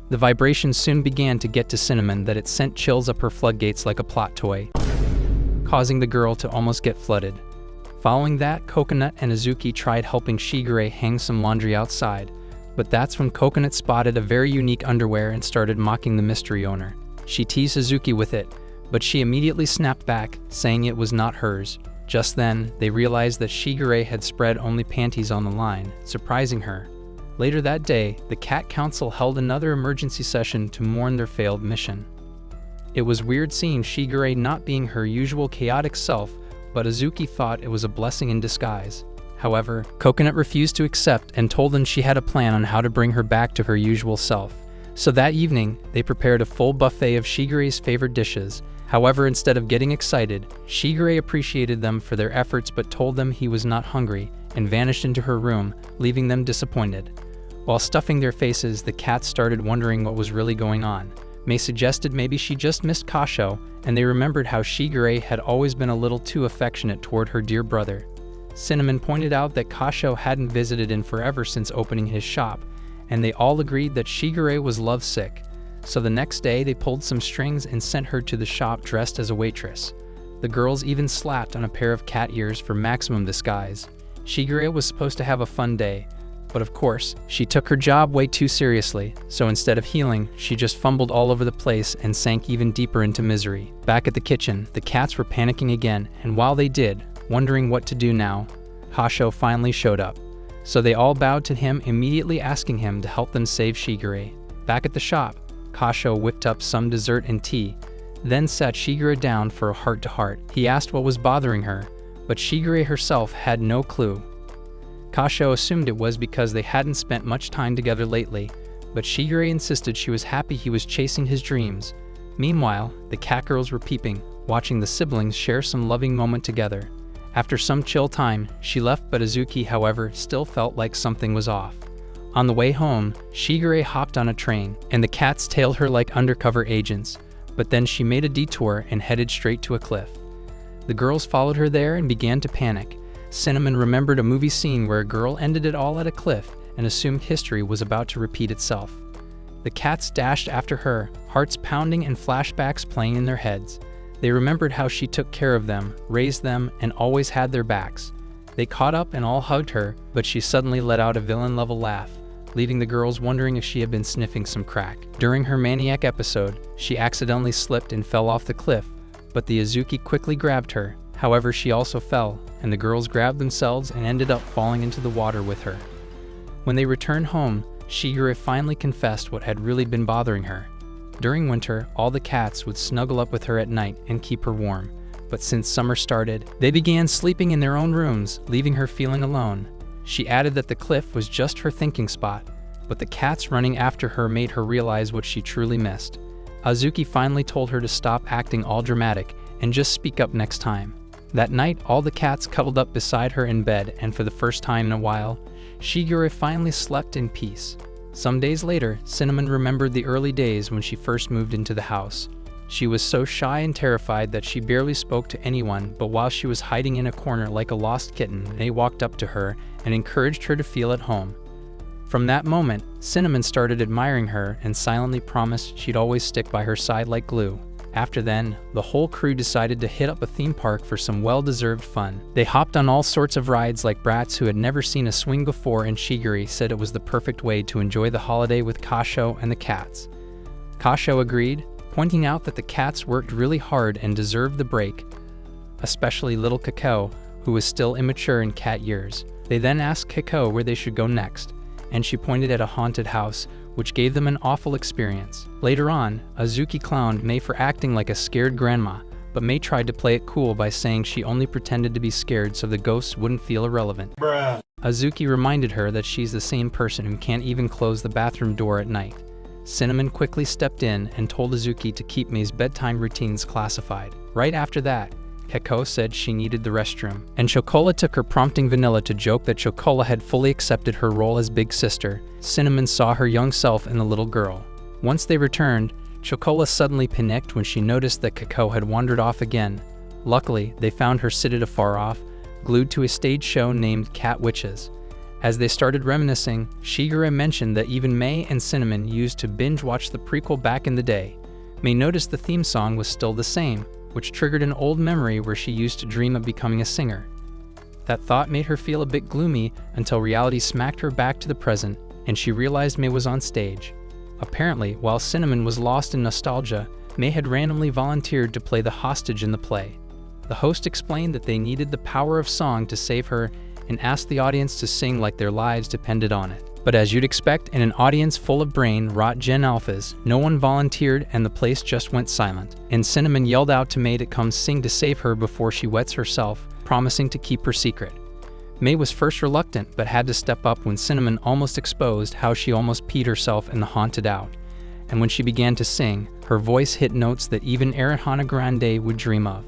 The vibrations soon began to get to Cinnamon that it sent chills up her floodgates like a plot toy, causing the girl to almost get flooded. Following that, Coconut and Azuki tried helping Shigure hang some laundry outside, But that's when Coconut spotted a very unique underwear and started mocking the mystery owner. She teased Hazuki with it, but she immediately snapped back, saying it was not hers. Just then, they realized that Shigure had spread only panties on the line, surprising her. Later that day, the Cat Council held another emergency session to mourn their failed mission. It was weird seeing Shigure not being her usual chaotic self, but Hazuki thought it was a blessing in disguise. However, Coconut refused to accept and told them she had a plan on how to bring her back to her usual self. So that evening, they prepared a full buffet of Shigure's favorite dishes. However, instead of getting excited, Shigure appreciated them for their efforts but told them he was not hungry and vanished into her room, leaving them disappointed. While stuffing their faces, the cats started wondering what was really going on. May suggested maybe she just missed Kako, and they remembered how Shigure had always been a little too affectionate toward her dear brother. Cinnamon pointed out that Kako hadn't visited in forever since opening his shop, and they all agreed that Shigure was lovesick. So the next day they pulled some strings and sent her to the shop dressed as a waitress. The girls even slapped on a pair of cat ears for maximum disguise. Shigure was supposed to have a fun day, but of course, she took her job way too seriously, so instead of healing, she just fumbled all over the place and sank even deeper into misery. Back at the kitchen, the cats were panicking again, and while they did, wondering what to do now, Kako finally showed up. So they all bowed to him, immediately asking him to help them save Shigure. Back at the shop, Kako whipped up some dessert and tea, then sat Shigure down for a heart-to-heart. He asked what was bothering her, but Shigure herself had no clue. Kako assumed it was because they hadn't spent much time together lately, but Shigure insisted she was happy he was chasing his dreams. Meanwhile, the cat girls were peeping, watching the siblings share some loving moment together. After some chill time, she left, but Hazuki, however, still felt like something was off. On the way home, Shigure hopped on a train, and the cats tailed her like undercover agents, but then she made a detour and headed straight to a cliff. The girls followed her there and began to panic. Cinnamon remembered a movie scene where a girl ended it all at a cliff and assumed history was about to repeat itself. The cats dashed after her, hearts pounding and flashbacks playing in their heads. They remembered how she took care of them, raised them, and always had their backs. They caught up and all hugged her, but she suddenly let out a villain-level laugh, leaving the girls wondering if she had been sniffing some crack. During her maniac episode, she accidentally slipped and fell off the cliff, but the Hazuki quickly grabbed her. However, she also fell, and the girls grabbed themselves and ended up falling into the water with her. When they returned home, Shigure finally confessed what had really been bothering her. During winter, all the cats would snuggle up with her at night and keep her warm, but since summer started, they began sleeping in their own rooms, leaving her feeling alone. She added that the cliff was just her thinking spot, but the cats running after her made her realize what she truly missed. Hazuki finally told her to stop acting all dramatic and just speak up next time. That night, all the cats cuddled up beside her in bed, and for the first time in a while, Shigure finally slept in peace. Some days later, Cinnamon remembered the early days when she first moved into the house. She was so shy and terrified that she barely spoke to anyone, but while she was hiding in a corner like a lost kitten, they walked up to her and encouraged her to feel at home. From that moment, Cinnamon started admiring her and silently promised she'd always stick by her side like glue. After then, the whole crew decided to hit up a theme park for some well-deserved fun. They hopped on all sorts of rides like brats who had never seen a swing before, and Shigure said it was the perfect way to enjoy the holiday with Kako and the cats. Kako agreed, pointing out that the cats worked really hard and deserved the break, especially little Kako, who was still immature in cat years. They then asked Kako where they should go next, and she pointed at a haunted house, which gave them an awful experience. Later on, Hazuki clowned May for acting like a scared grandma, but May tried to play it cool by saying she only pretended to be scared so the ghosts wouldn't feel irrelevant. Bruh. Hazuki reminded her that she's the same person who can't even close the bathroom door at night. Cinnamon quickly stepped in and told Hazuki to keep May's bedtime routines classified. Right after that, Kako said she needed the restroom, and Chocola took her, prompting Vanilla to joke that Chocola had fully accepted her role as big sister. Cinnamon saw her young self in the little girl. Once they returned, Chocola suddenly panicked when she noticed that Kako had wandered off again. Luckily, they found her seated afar off, glued to a stage show named Cat Witches. As they started reminiscing, Shigure mentioned that even May and Cinnamon used to binge-watch the prequel back in the day. May noticed the theme song was still the same, which triggered an old memory where she used to dream of becoming a singer. That thought made her feel a bit gloomy until reality smacked her back to the present, and she realized May was on stage. Apparently, while Cinnamon was lost in nostalgia, May had randomly volunteered to play the hostage in the play. The host explained that they needed the power of song to save her and asked the audience to sing like their lives depended on it. But as you'd expect in an audience full of brain-rot Gen Alphas, no one volunteered and the place just went silent. And Cinnamon yelled out to May to come sing to save her before she wets herself, promising to keep her secret. May was first reluctant but had to step up when Cinnamon almost exposed how she almost peed herself in the haunted out. And when she began to sing, her voice hit notes that even Ariana Grande would dream of.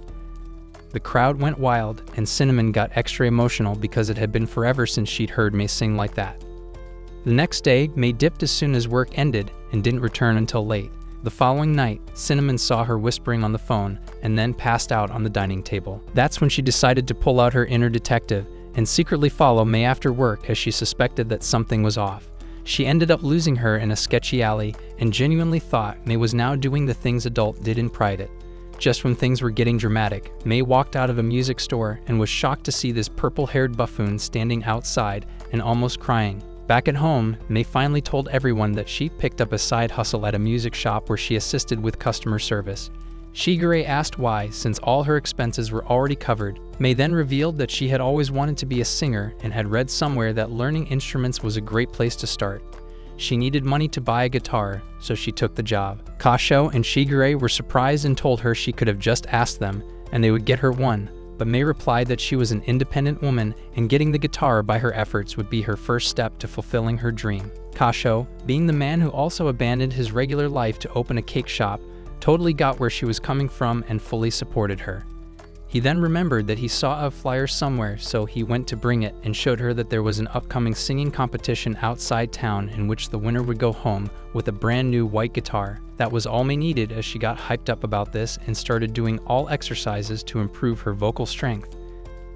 The crowd went wild, and Cinnamon got extra emotional because it had been forever since she'd heard May sing like that. The next day, May dipped as soon as work ended and didn't return until late. The following night, Cinnamon saw her whispering on the phone and then passed out on the dining table. That's when she decided to pull out her inner detective and secretly follow May after work as she suspected that something was off. She ended up losing her in a sketchy alley and genuinely thought May was now doing the things adults did in private. Just when things were getting dramatic, May walked out of a music store and was shocked to see this purple-haired buffoon standing outside and almost crying. Back at home, May finally told everyone that she picked up a side hustle at a music shop where she assisted with customer service. Shigure asked why, since all her expenses were already covered. May then revealed that she had always wanted to be a singer and had read somewhere that learning instruments was a great place to start. She needed money to buy a guitar, so she took the job. Kako and Shigure were surprised and told her she could have just asked them, and they would get her one. But May replied that she was an independent woman and getting the guitar by her efforts would be her first step to fulfilling her dream. Kako, being the man who also abandoned his regular life to open a cake shop, totally got where she was coming from and fully supported her. He then remembered that he saw a flyer somewhere, so he went to bring it and showed her that there was an upcoming singing competition outside town in which the winner would go home with a brand new white guitar. That was all May needed as she got hyped up about this and started doing all exercises to improve her vocal strength.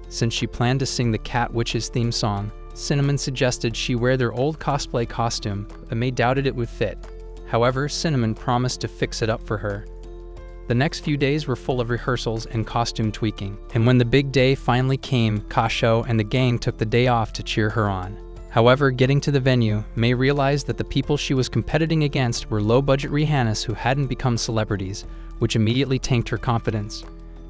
Since she planned to sing the Cat Witches theme song, Cinnamon suggested she wear their old cosplay costume, but May doubted it would fit. However, Cinnamon promised to fix it up for her. The next few days were full of rehearsals and costume tweaking, and when the big day finally came, Kako and the gang took the day off to cheer her on. However, getting to the venue, May realized that the people she was competing against were low-budget Rihannas who hadn't become celebrities, which immediately tanked her confidence.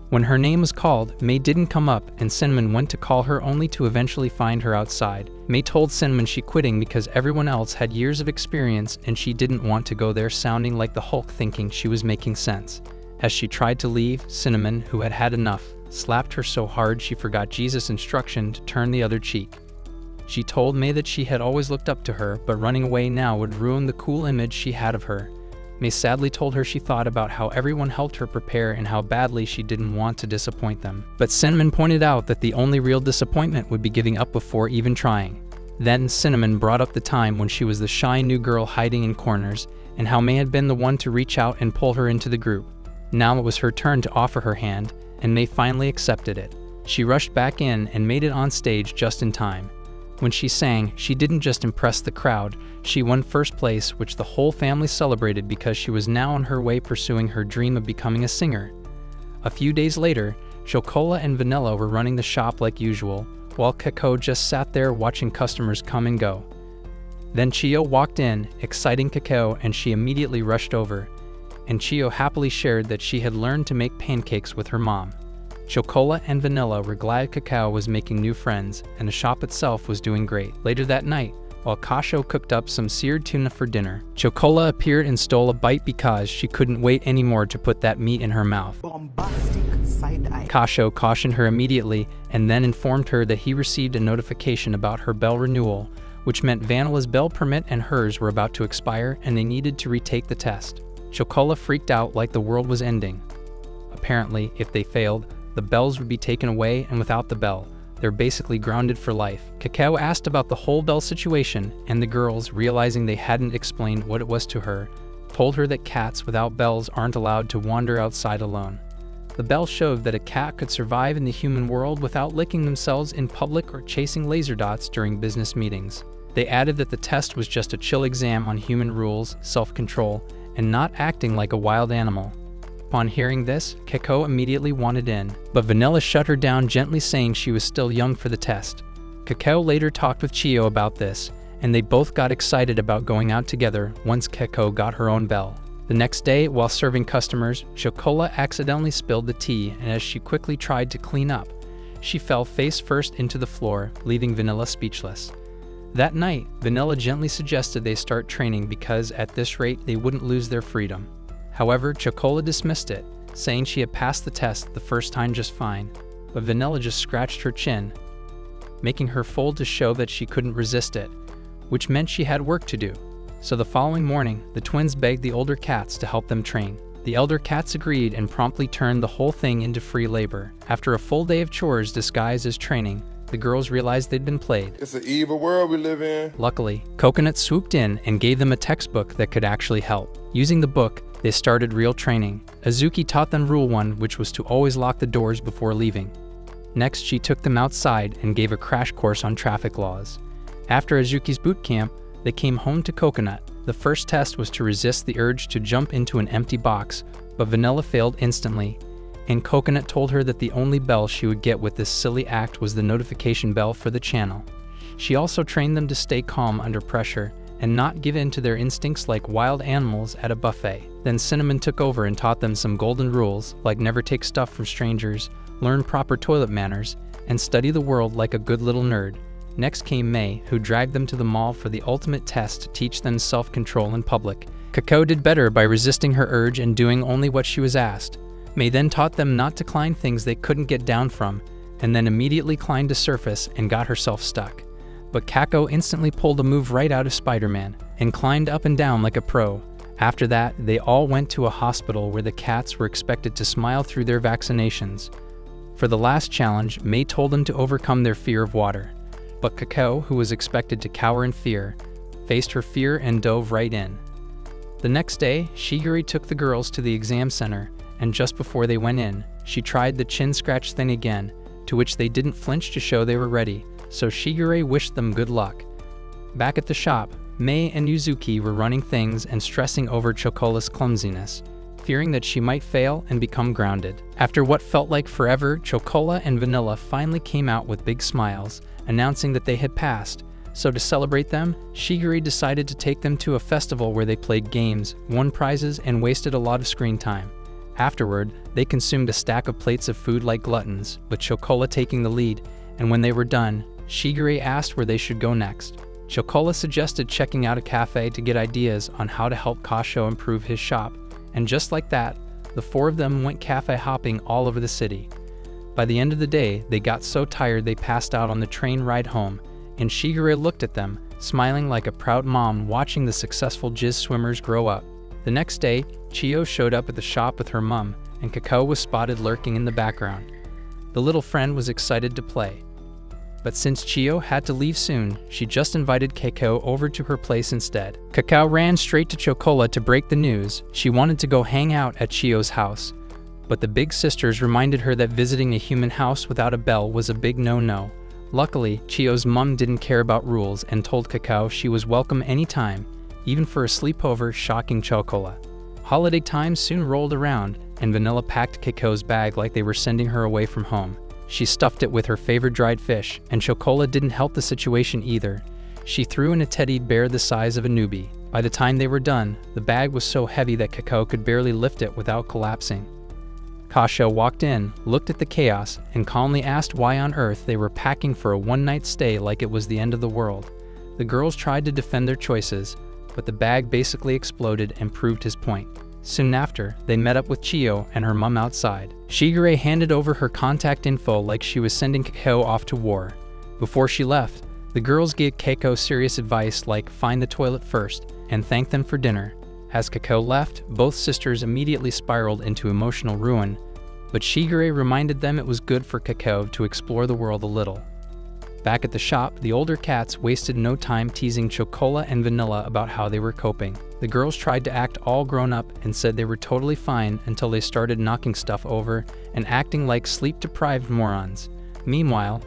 When her name was called, May didn't come up, and Cinnamon went to call her only to eventually find her outside. May told Cinnamon she quitting because everyone else had years of experience and she didn't want to go there sounding like the Hulk thinking she was making sense. As she tried to leave, Cinnamon, who had had enough, slapped her so hard she forgot Jesus' instruction to turn the other cheek. She told May that she had always looked up to her, but running away now would ruin the cool image she had of her. May sadly told her she thought about how everyone helped her prepare and how badly she didn't want to disappoint them. But Cinnamon pointed out that the only real disappointment would be giving up before even trying. Then Cinnamon brought up the time when she was the shy new girl hiding in corners, and how May had been the one to reach out and pull her into the group. Now it was her turn to offer her hand, and May finally accepted it. She rushed back in and made it on stage just in time. When she sang, she didn't just impress the crowd, she won first place, which the whole family celebrated because she was now on her way pursuing her dream of becoming a singer. A few days later, Chocola and Vanilla were running the shop like usual, while Kako just sat there watching customers come and go. Then Chio walked in, exciting Kako, and she immediately rushed over. And Chio happily shared that she had learned to make pancakes with her mom. Chocola and Vanilla were glad Kako was making new friends, and the shop itself was doing great. Later that night, while Kako cooked up some seared tuna for dinner, Chocola appeared and stole a bite because she couldn't wait anymore to put that meat in her mouth. Bombastic side eye. Kako cautioned her immediately and then informed her that he received a notification about her bell renewal, which meant Vanilla's bell permit and hers were about to expire and they needed to retake the test. Chocola freaked out like the world was ending. Apparently, if they failed, the bells would be taken away, and without the bell, they're basically grounded for life. Kako asked about the whole bell situation, and the girls, realizing they hadn't explained what it was to her, told her that cats without bells aren't allowed to wander outside alone. The bell showed that a cat could survive in the human world without licking themselves in public or chasing laser dots during business meetings. They added that the test was just a chill exam on human rules, self-control, and not acting like a wild animal. Upon hearing this, Kako immediately wanted in, but Vanilla shut her down, gently saying she was still young for the test. Kako later talked with Chio about this, and they both got excited about going out together once Kako got her own bell. The next day, while serving customers, Chocola accidentally spilled the tea, and as she quickly tried to clean up, she fell face first into the floor, leaving Vanilla speechless. That night, Vanilla gently suggested they start training because at this rate they wouldn't lose their freedom. However, Chocola dismissed it, saying she had passed the test the first time just fine, but Vanilla just scratched her chin, making her fold to show that she couldn't resist it, which meant she had work to do. So the following morning, the twins begged the older cats to help them train. The elder cats agreed and promptly turned the whole thing into free labor. After a full day of chores disguised as training, the girls realized they'd been played. It's an evil world we live in. Luckily, Coconut swooped in and gave them a textbook that could actually help. Using the book, they started real training. Azuki taught them Rule 1, which was to always lock the doors before leaving. Next, she took them outside and gave a crash course on traffic laws. After Azuki's boot camp, they came home to Coconut. The first test was to resist the urge to jump into an empty box, but Vanilla failed instantly, and Coconut told her that the only bell she would get with this silly act was the notification bell for the channel. She also trained them to stay calm under pressure and not give in to their instincts like wild animals at a buffet. Then Cinnamon took over and taught them some golden rules, like never take stuff from strangers, learn proper toilet manners, and study the world like a good little nerd. Next came May, who dragged them to the mall for the ultimate test to teach them self-control in public. Kako did better by resisting her urge and doing only what she was asked. May then taught them not to climb things they couldn't get down from, and then immediately climbed a surface and got herself stuck. But Kako instantly pulled a move right out of Spider-Man and climbed up and down like a pro. After that, they all went to a hospital where the cats were expected to smile through their vaccinations. For the last challenge, May told them to overcome their fear of water. But Kako, who was expected to cower in fear, faced her fear and dove right in. The next day, Shigure took the girls to the exam center, and just before they went in, she tried the chin scratch thing again, to which they didn't flinch to show they were ready, so Shigure wished them good luck. Back at the shop, May and Yuzuki were running things and stressing over Chocola's clumsiness, fearing that she might fail and become grounded. After what felt like forever, Chocola and Vanilla finally came out with big smiles, announcing that they had passed. So to celebrate them, Shigure decided to take them to a festival where they played games, won prizes, and wasted a lot of screen time. Afterward, they consumed a stack of plates of food like gluttons, with Chocola taking the lead, and when they were done, Shigure asked where they should go next. Chocola suggested checking out a cafe to get ideas on how to help Kako improve his shop, and just like that, the four of them went cafe hopping all over the city. By the end of the day, they got so tired they passed out on the train ride home, and Shigure looked at them, smiling like a proud mom watching the successful jizz swimmers grow up. The next day, Chiyo showed up at the shop with her mum, and Kako was spotted lurking in the background. The little friend was excited to play. But since Chiyo had to leave soon, she just invited Kako over to her place instead. Kako ran straight to Chocola to break the news. She wanted to go hang out at Chiyo's house, but the big sisters reminded her that visiting a human house without a bell was a big no-no. Luckily, Chiyo's mum didn't care about rules and told Kako she was welcome anytime, even for a sleepover, shocking Chocola. Holiday time soon rolled around, and Vanilla packed Kako's bag like they were sending her away from home. She stuffed it with her favorite dried fish, and Chocola didn't help the situation either. She threw in a teddy bear the size of a newbie. By the time they were done, the bag was so heavy that Kako could barely lift it without collapsing. Kako walked in, looked at the chaos, and calmly asked why on earth they were packing for a one-night stay like it was the end of the world. The girls tried to defend their choices, but the bag basically exploded and proved his point. Soon after, they met up with Chiyo and her mum outside. Shigure handed over her contact info like she was sending Kako off to war. Before she left, the girls gave Kako serious advice like find the toilet first and thank them for dinner. As Kako left, both sisters immediately spiraled into emotional ruin, but Shigure reminded them it was good for Kako to explore the world a little. Back at the shop, the older cats wasted no time teasing Chocola and Vanilla about how they were coping. The girls tried to act all grown up and said they were totally fine until they started knocking stuff over and acting like sleep-deprived morons. Meanwhile,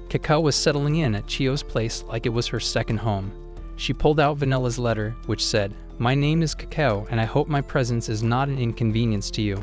Kako was settling in at Chiyo's place like it was her second home. She pulled out Vanilla's letter, which said, "My name is Kako, and I hope my presence is not an inconvenience to you,"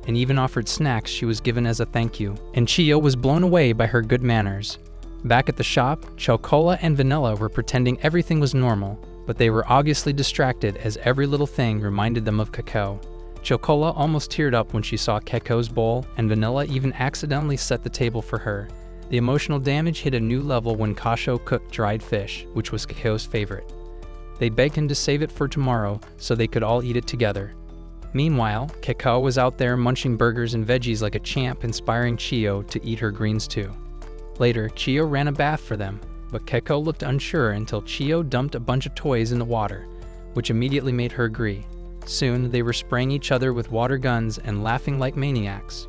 and even offered snacks she was given as a thank you. And Chiyo was blown away by her good manners. Back at the shop, Chocola and Vanilla were pretending everything was normal, but they were obviously distracted as every little thing reminded them of Kako. Chocola almost teared up when she saw Kako's bowl, and Vanilla even accidentally set the table for her. The emotional damage hit a new level when Kako cooked dried fish, which was Kako's favorite. They begged him to save it for tomorrow so they could all eat it together. Meanwhile, Kako was out there munching burgers and veggies like a champ, inspiring Chio to eat her greens too. Later, Chio ran a bath for them, but Kako looked unsure until Chio dumped a bunch of toys in the water, which immediately made her agree. Soon, they were spraying each other with water guns and laughing like maniacs.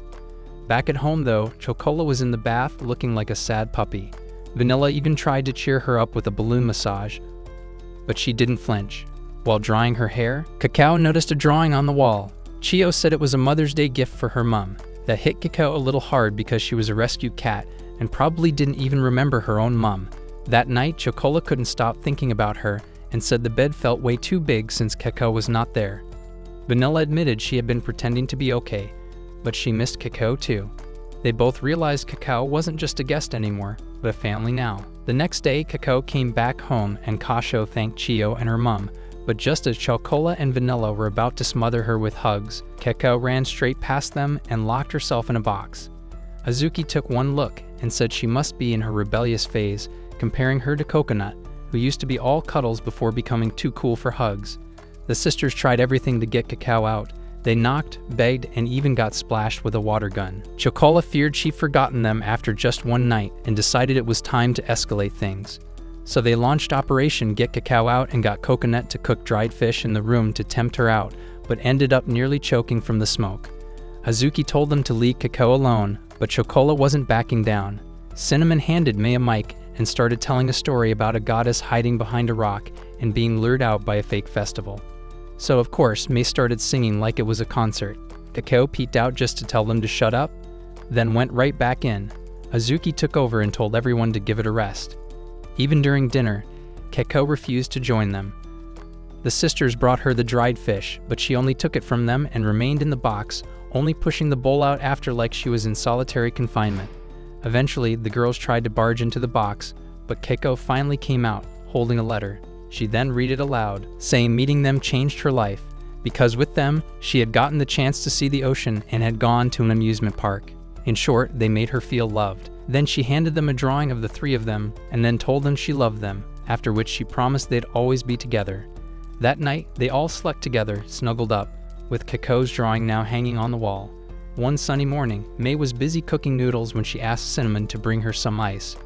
Back at home though, Chocola was in the bath looking like a sad puppy. Vanilla even tried to cheer her up with a balloon massage, but she didn't flinch. While drying her hair, Kako noticed a drawing on the wall. Chio said it was a Mother's Day gift for her mom. That hit Kako a little hard because she was a rescue cat and probably didn't even remember her own mom. That night, Chocola couldn't stop thinking about her and said the bed felt way too big since Kako was not there. Vanilla admitted she had been pretending to be okay, but she missed Kako too. They both realized Kako wasn't just a guest anymore, but a family now. The next day, Kako came back home and Kako thanked Chio and her mom, but just as Chocola and Vanilla were about to smother her with hugs, Kako ran straight past them and locked herself in a box. Azuki took one look and said she must be in her rebellious phase, comparing her to Coconut, who used to be all cuddles before becoming too cool for hugs. The sisters tried everything to get Kako out. They knocked, begged, and even got splashed with a water gun. Chocola feared she'd forgotten them after just one night and decided it was time to escalate things. So they launched Operation Get Kako Out and got Coconut to cook dried fish in the room to tempt her out, but ended up nearly choking from the smoke. Azuki told them to leave Kako alone, but Chocola wasn't backing down. Cinnamon handed May a mic and started telling a story about a goddess hiding behind a rock and being lured out by a fake festival. So of course, May started singing like it was a concert. Kako peeked out just to tell them to shut up, then went right back in. Azuki took over and told everyone to give it a rest. Even during dinner, Kako refused to join them. The sisters brought her the dried fish, but she only took it from them and remained in the box, only pushing the bowl out after like she was in solitary confinement. Eventually, the girls tried to barge into the box, but Kako finally came out, holding a letter. She then read it aloud, saying meeting them changed her life, because with them, she had gotten the chance to see the ocean and had gone to an amusement park. In short, they made her feel loved. Then she handed them a drawing of the three of them, and then told them she loved them, after which she promised they'd always be together. That night, they all slept together, snuggled up, with Kako's drawing now hanging on the wall. One sunny morning, May was busy cooking noodles when she asked Cinnamon to bring her some ice.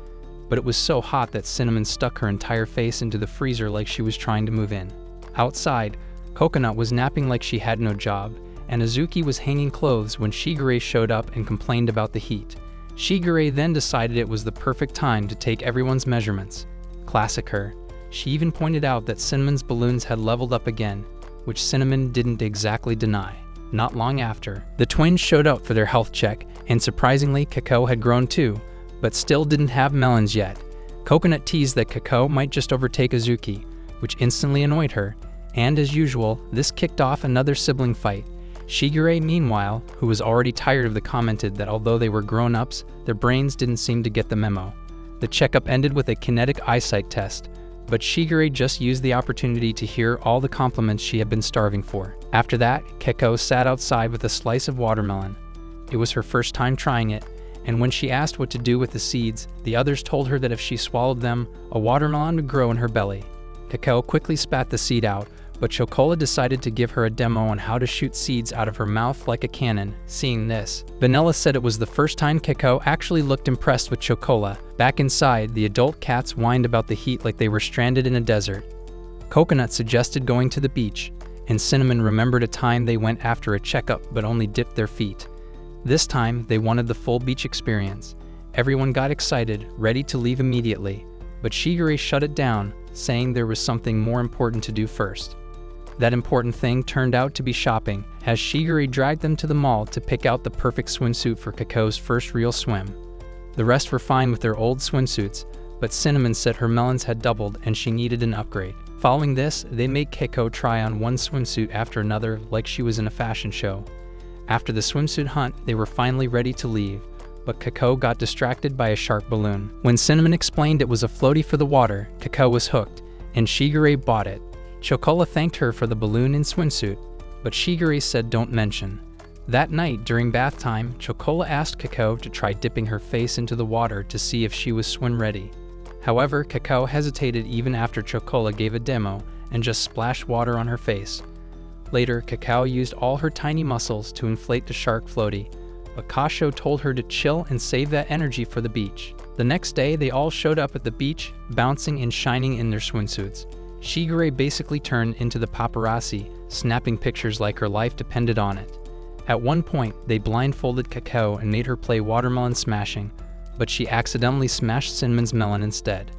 But it was so hot that Cinnamon stuck her entire face into the freezer like she was trying to move in. Outside, Coconut was napping like she had no job, and Azuki was hanging clothes when Shigure showed up and complained about the heat. Shigure then decided it was the perfect time to take everyone's measurements. Classic her. She even pointed out that Cinnamon's balloons had leveled up again, which Cinnamon didn't exactly deny. Not long after, the twins showed up for their health check, and surprisingly, Kako had grown too, but still didn't have melons yet. Coconut teased that Kako might just overtake Azuki, which instantly annoyed her, and as usual, this kicked off another sibling fight. Shigure, meanwhile, who was already tired of the commented that although they were grown-ups, their brains didn't seem to get the memo. The checkup ended with a kinetic eyesight test, but Shigure just used the opportunity to hear all the compliments she had been starving for. After that, Kako sat outside with a slice of watermelon. It was her first time trying it, and when she asked what to do with the seeds, the others told her that if she swallowed them, a watermelon would grow in her belly. Kako quickly spat the seed out, but Chocola decided to give her a demo on how to shoot seeds out of her mouth like a cannon. Seeing this, Vanilla said it was the first time Kako actually looked impressed with Chocola. Back inside, the adult cats whined about the heat like they were stranded in a desert. Coconut suggested going to the beach, and Cinnamon remembered a time they went after a checkup but only dipped their feet. This time, they wanted the full beach experience. Everyone got excited, ready to leave immediately, but Shigure shut it down, saying there was something more important to do first. That important thing turned out to be shopping, as Shigure dragged them to the mall to pick out the perfect swimsuit for Kako's first real swim. The rest were fine with their old swimsuits, but Cinnamon said her melons had doubled and she needed an upgrade. Following this, they made Kako try on one swimsuit after another like she was in a fashion show. After the swimsuit hunt, they were finally ready to leave, but Kako got distracted by a shark balloon. When Cinnamon explained it was a floaty for the water, Kako was hooked, and Shigure bought it. Chocola thanked her for the balloon and swimsuit, but Shigure said don't mention. That night, during bath time, Chocola asked Kako to try dipping her face into the water to see if she was swim-ready. However, Kako hesitated even after Chocola gave a demo and just splashed water on her face. Later, Kako used all her tiny muscles to inflate the shark floaty, but Kasho told her to chill and save that energy for the beach. The next day, they all showed up at the beach, bouncing and shining in their swimsuits. Shigure basically turned into the paparazzi, snapping pictures like her life depended on it. At one point, they blindfolded Kako and made her play watermelon smashing, but she accidentally smashed Cinnamon's melon instead.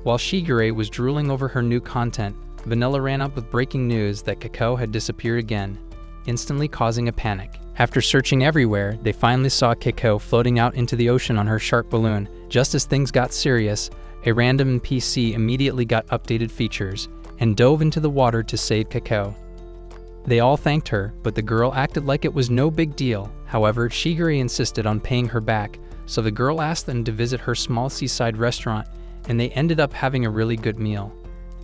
While Shigure was drooling over her new content, Vanilla ran up with breaking news that Kako had disappeared again, instantly causing a panic. After searching everywhere, they finally saw Kako floating out into the ocean on her shark balloon. Just as things got serious, a random NPC immediately got updated features and dove into the water to save Kako. They all thanked her, but the girl acted like it was no big deal. However, Shigure insisted on paying her back, so the girl asked them to visit her small seaside restaurant, and they ended up having a really good meal.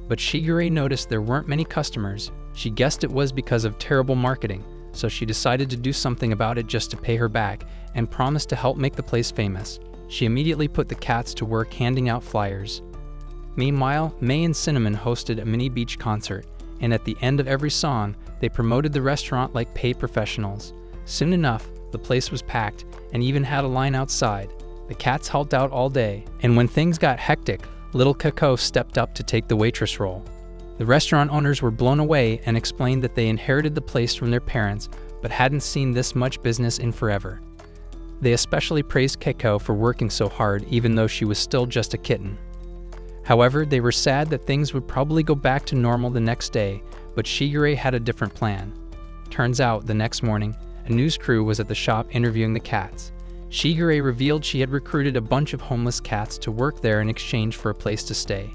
But Shigure noticed there weren't many customers. She guessed it was because of terrible marketing, so she decided to do something about it just to pay her back and promised to help make the place famous. She immediately put the cats to work handing out flyers. Meanwhile, May and Cinnamon hosted a mini beach concert, and at the end of every song, they promoted the restaurant like paid professionals. Soon enough, the place was packed and even had a line outside. The cats helped out all day, and when things got hectic, little Kako stepped up to take the waitress role. The restaurant owners were blown away and explained that they inherited the place from their parents but hadn't seen this much business in forever. They especially praised Kako for working so hard even though she was still just a kitten. However, they were sad that things would probably go back to normal the next day, but Shigure had a different plan. Turns out, the next morning, a news crew was at the shop interviewing the cats. Shigure revealed she had recruited a bunch of homeless cats to work there in exchange for a place to stay.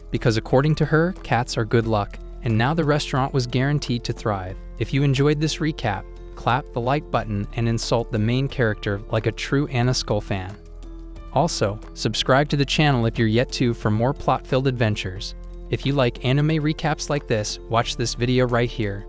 Because according to her, cats are good luck, and now the restaurant was guaranteed to thrive. If you enjoyed this recap, clap the like button and insult the main character like a true Anna Skull fan. Also, subscribe to the channel if you're yet to for more plot-filled adventures. If you like anime recaps like this, watch this video right here.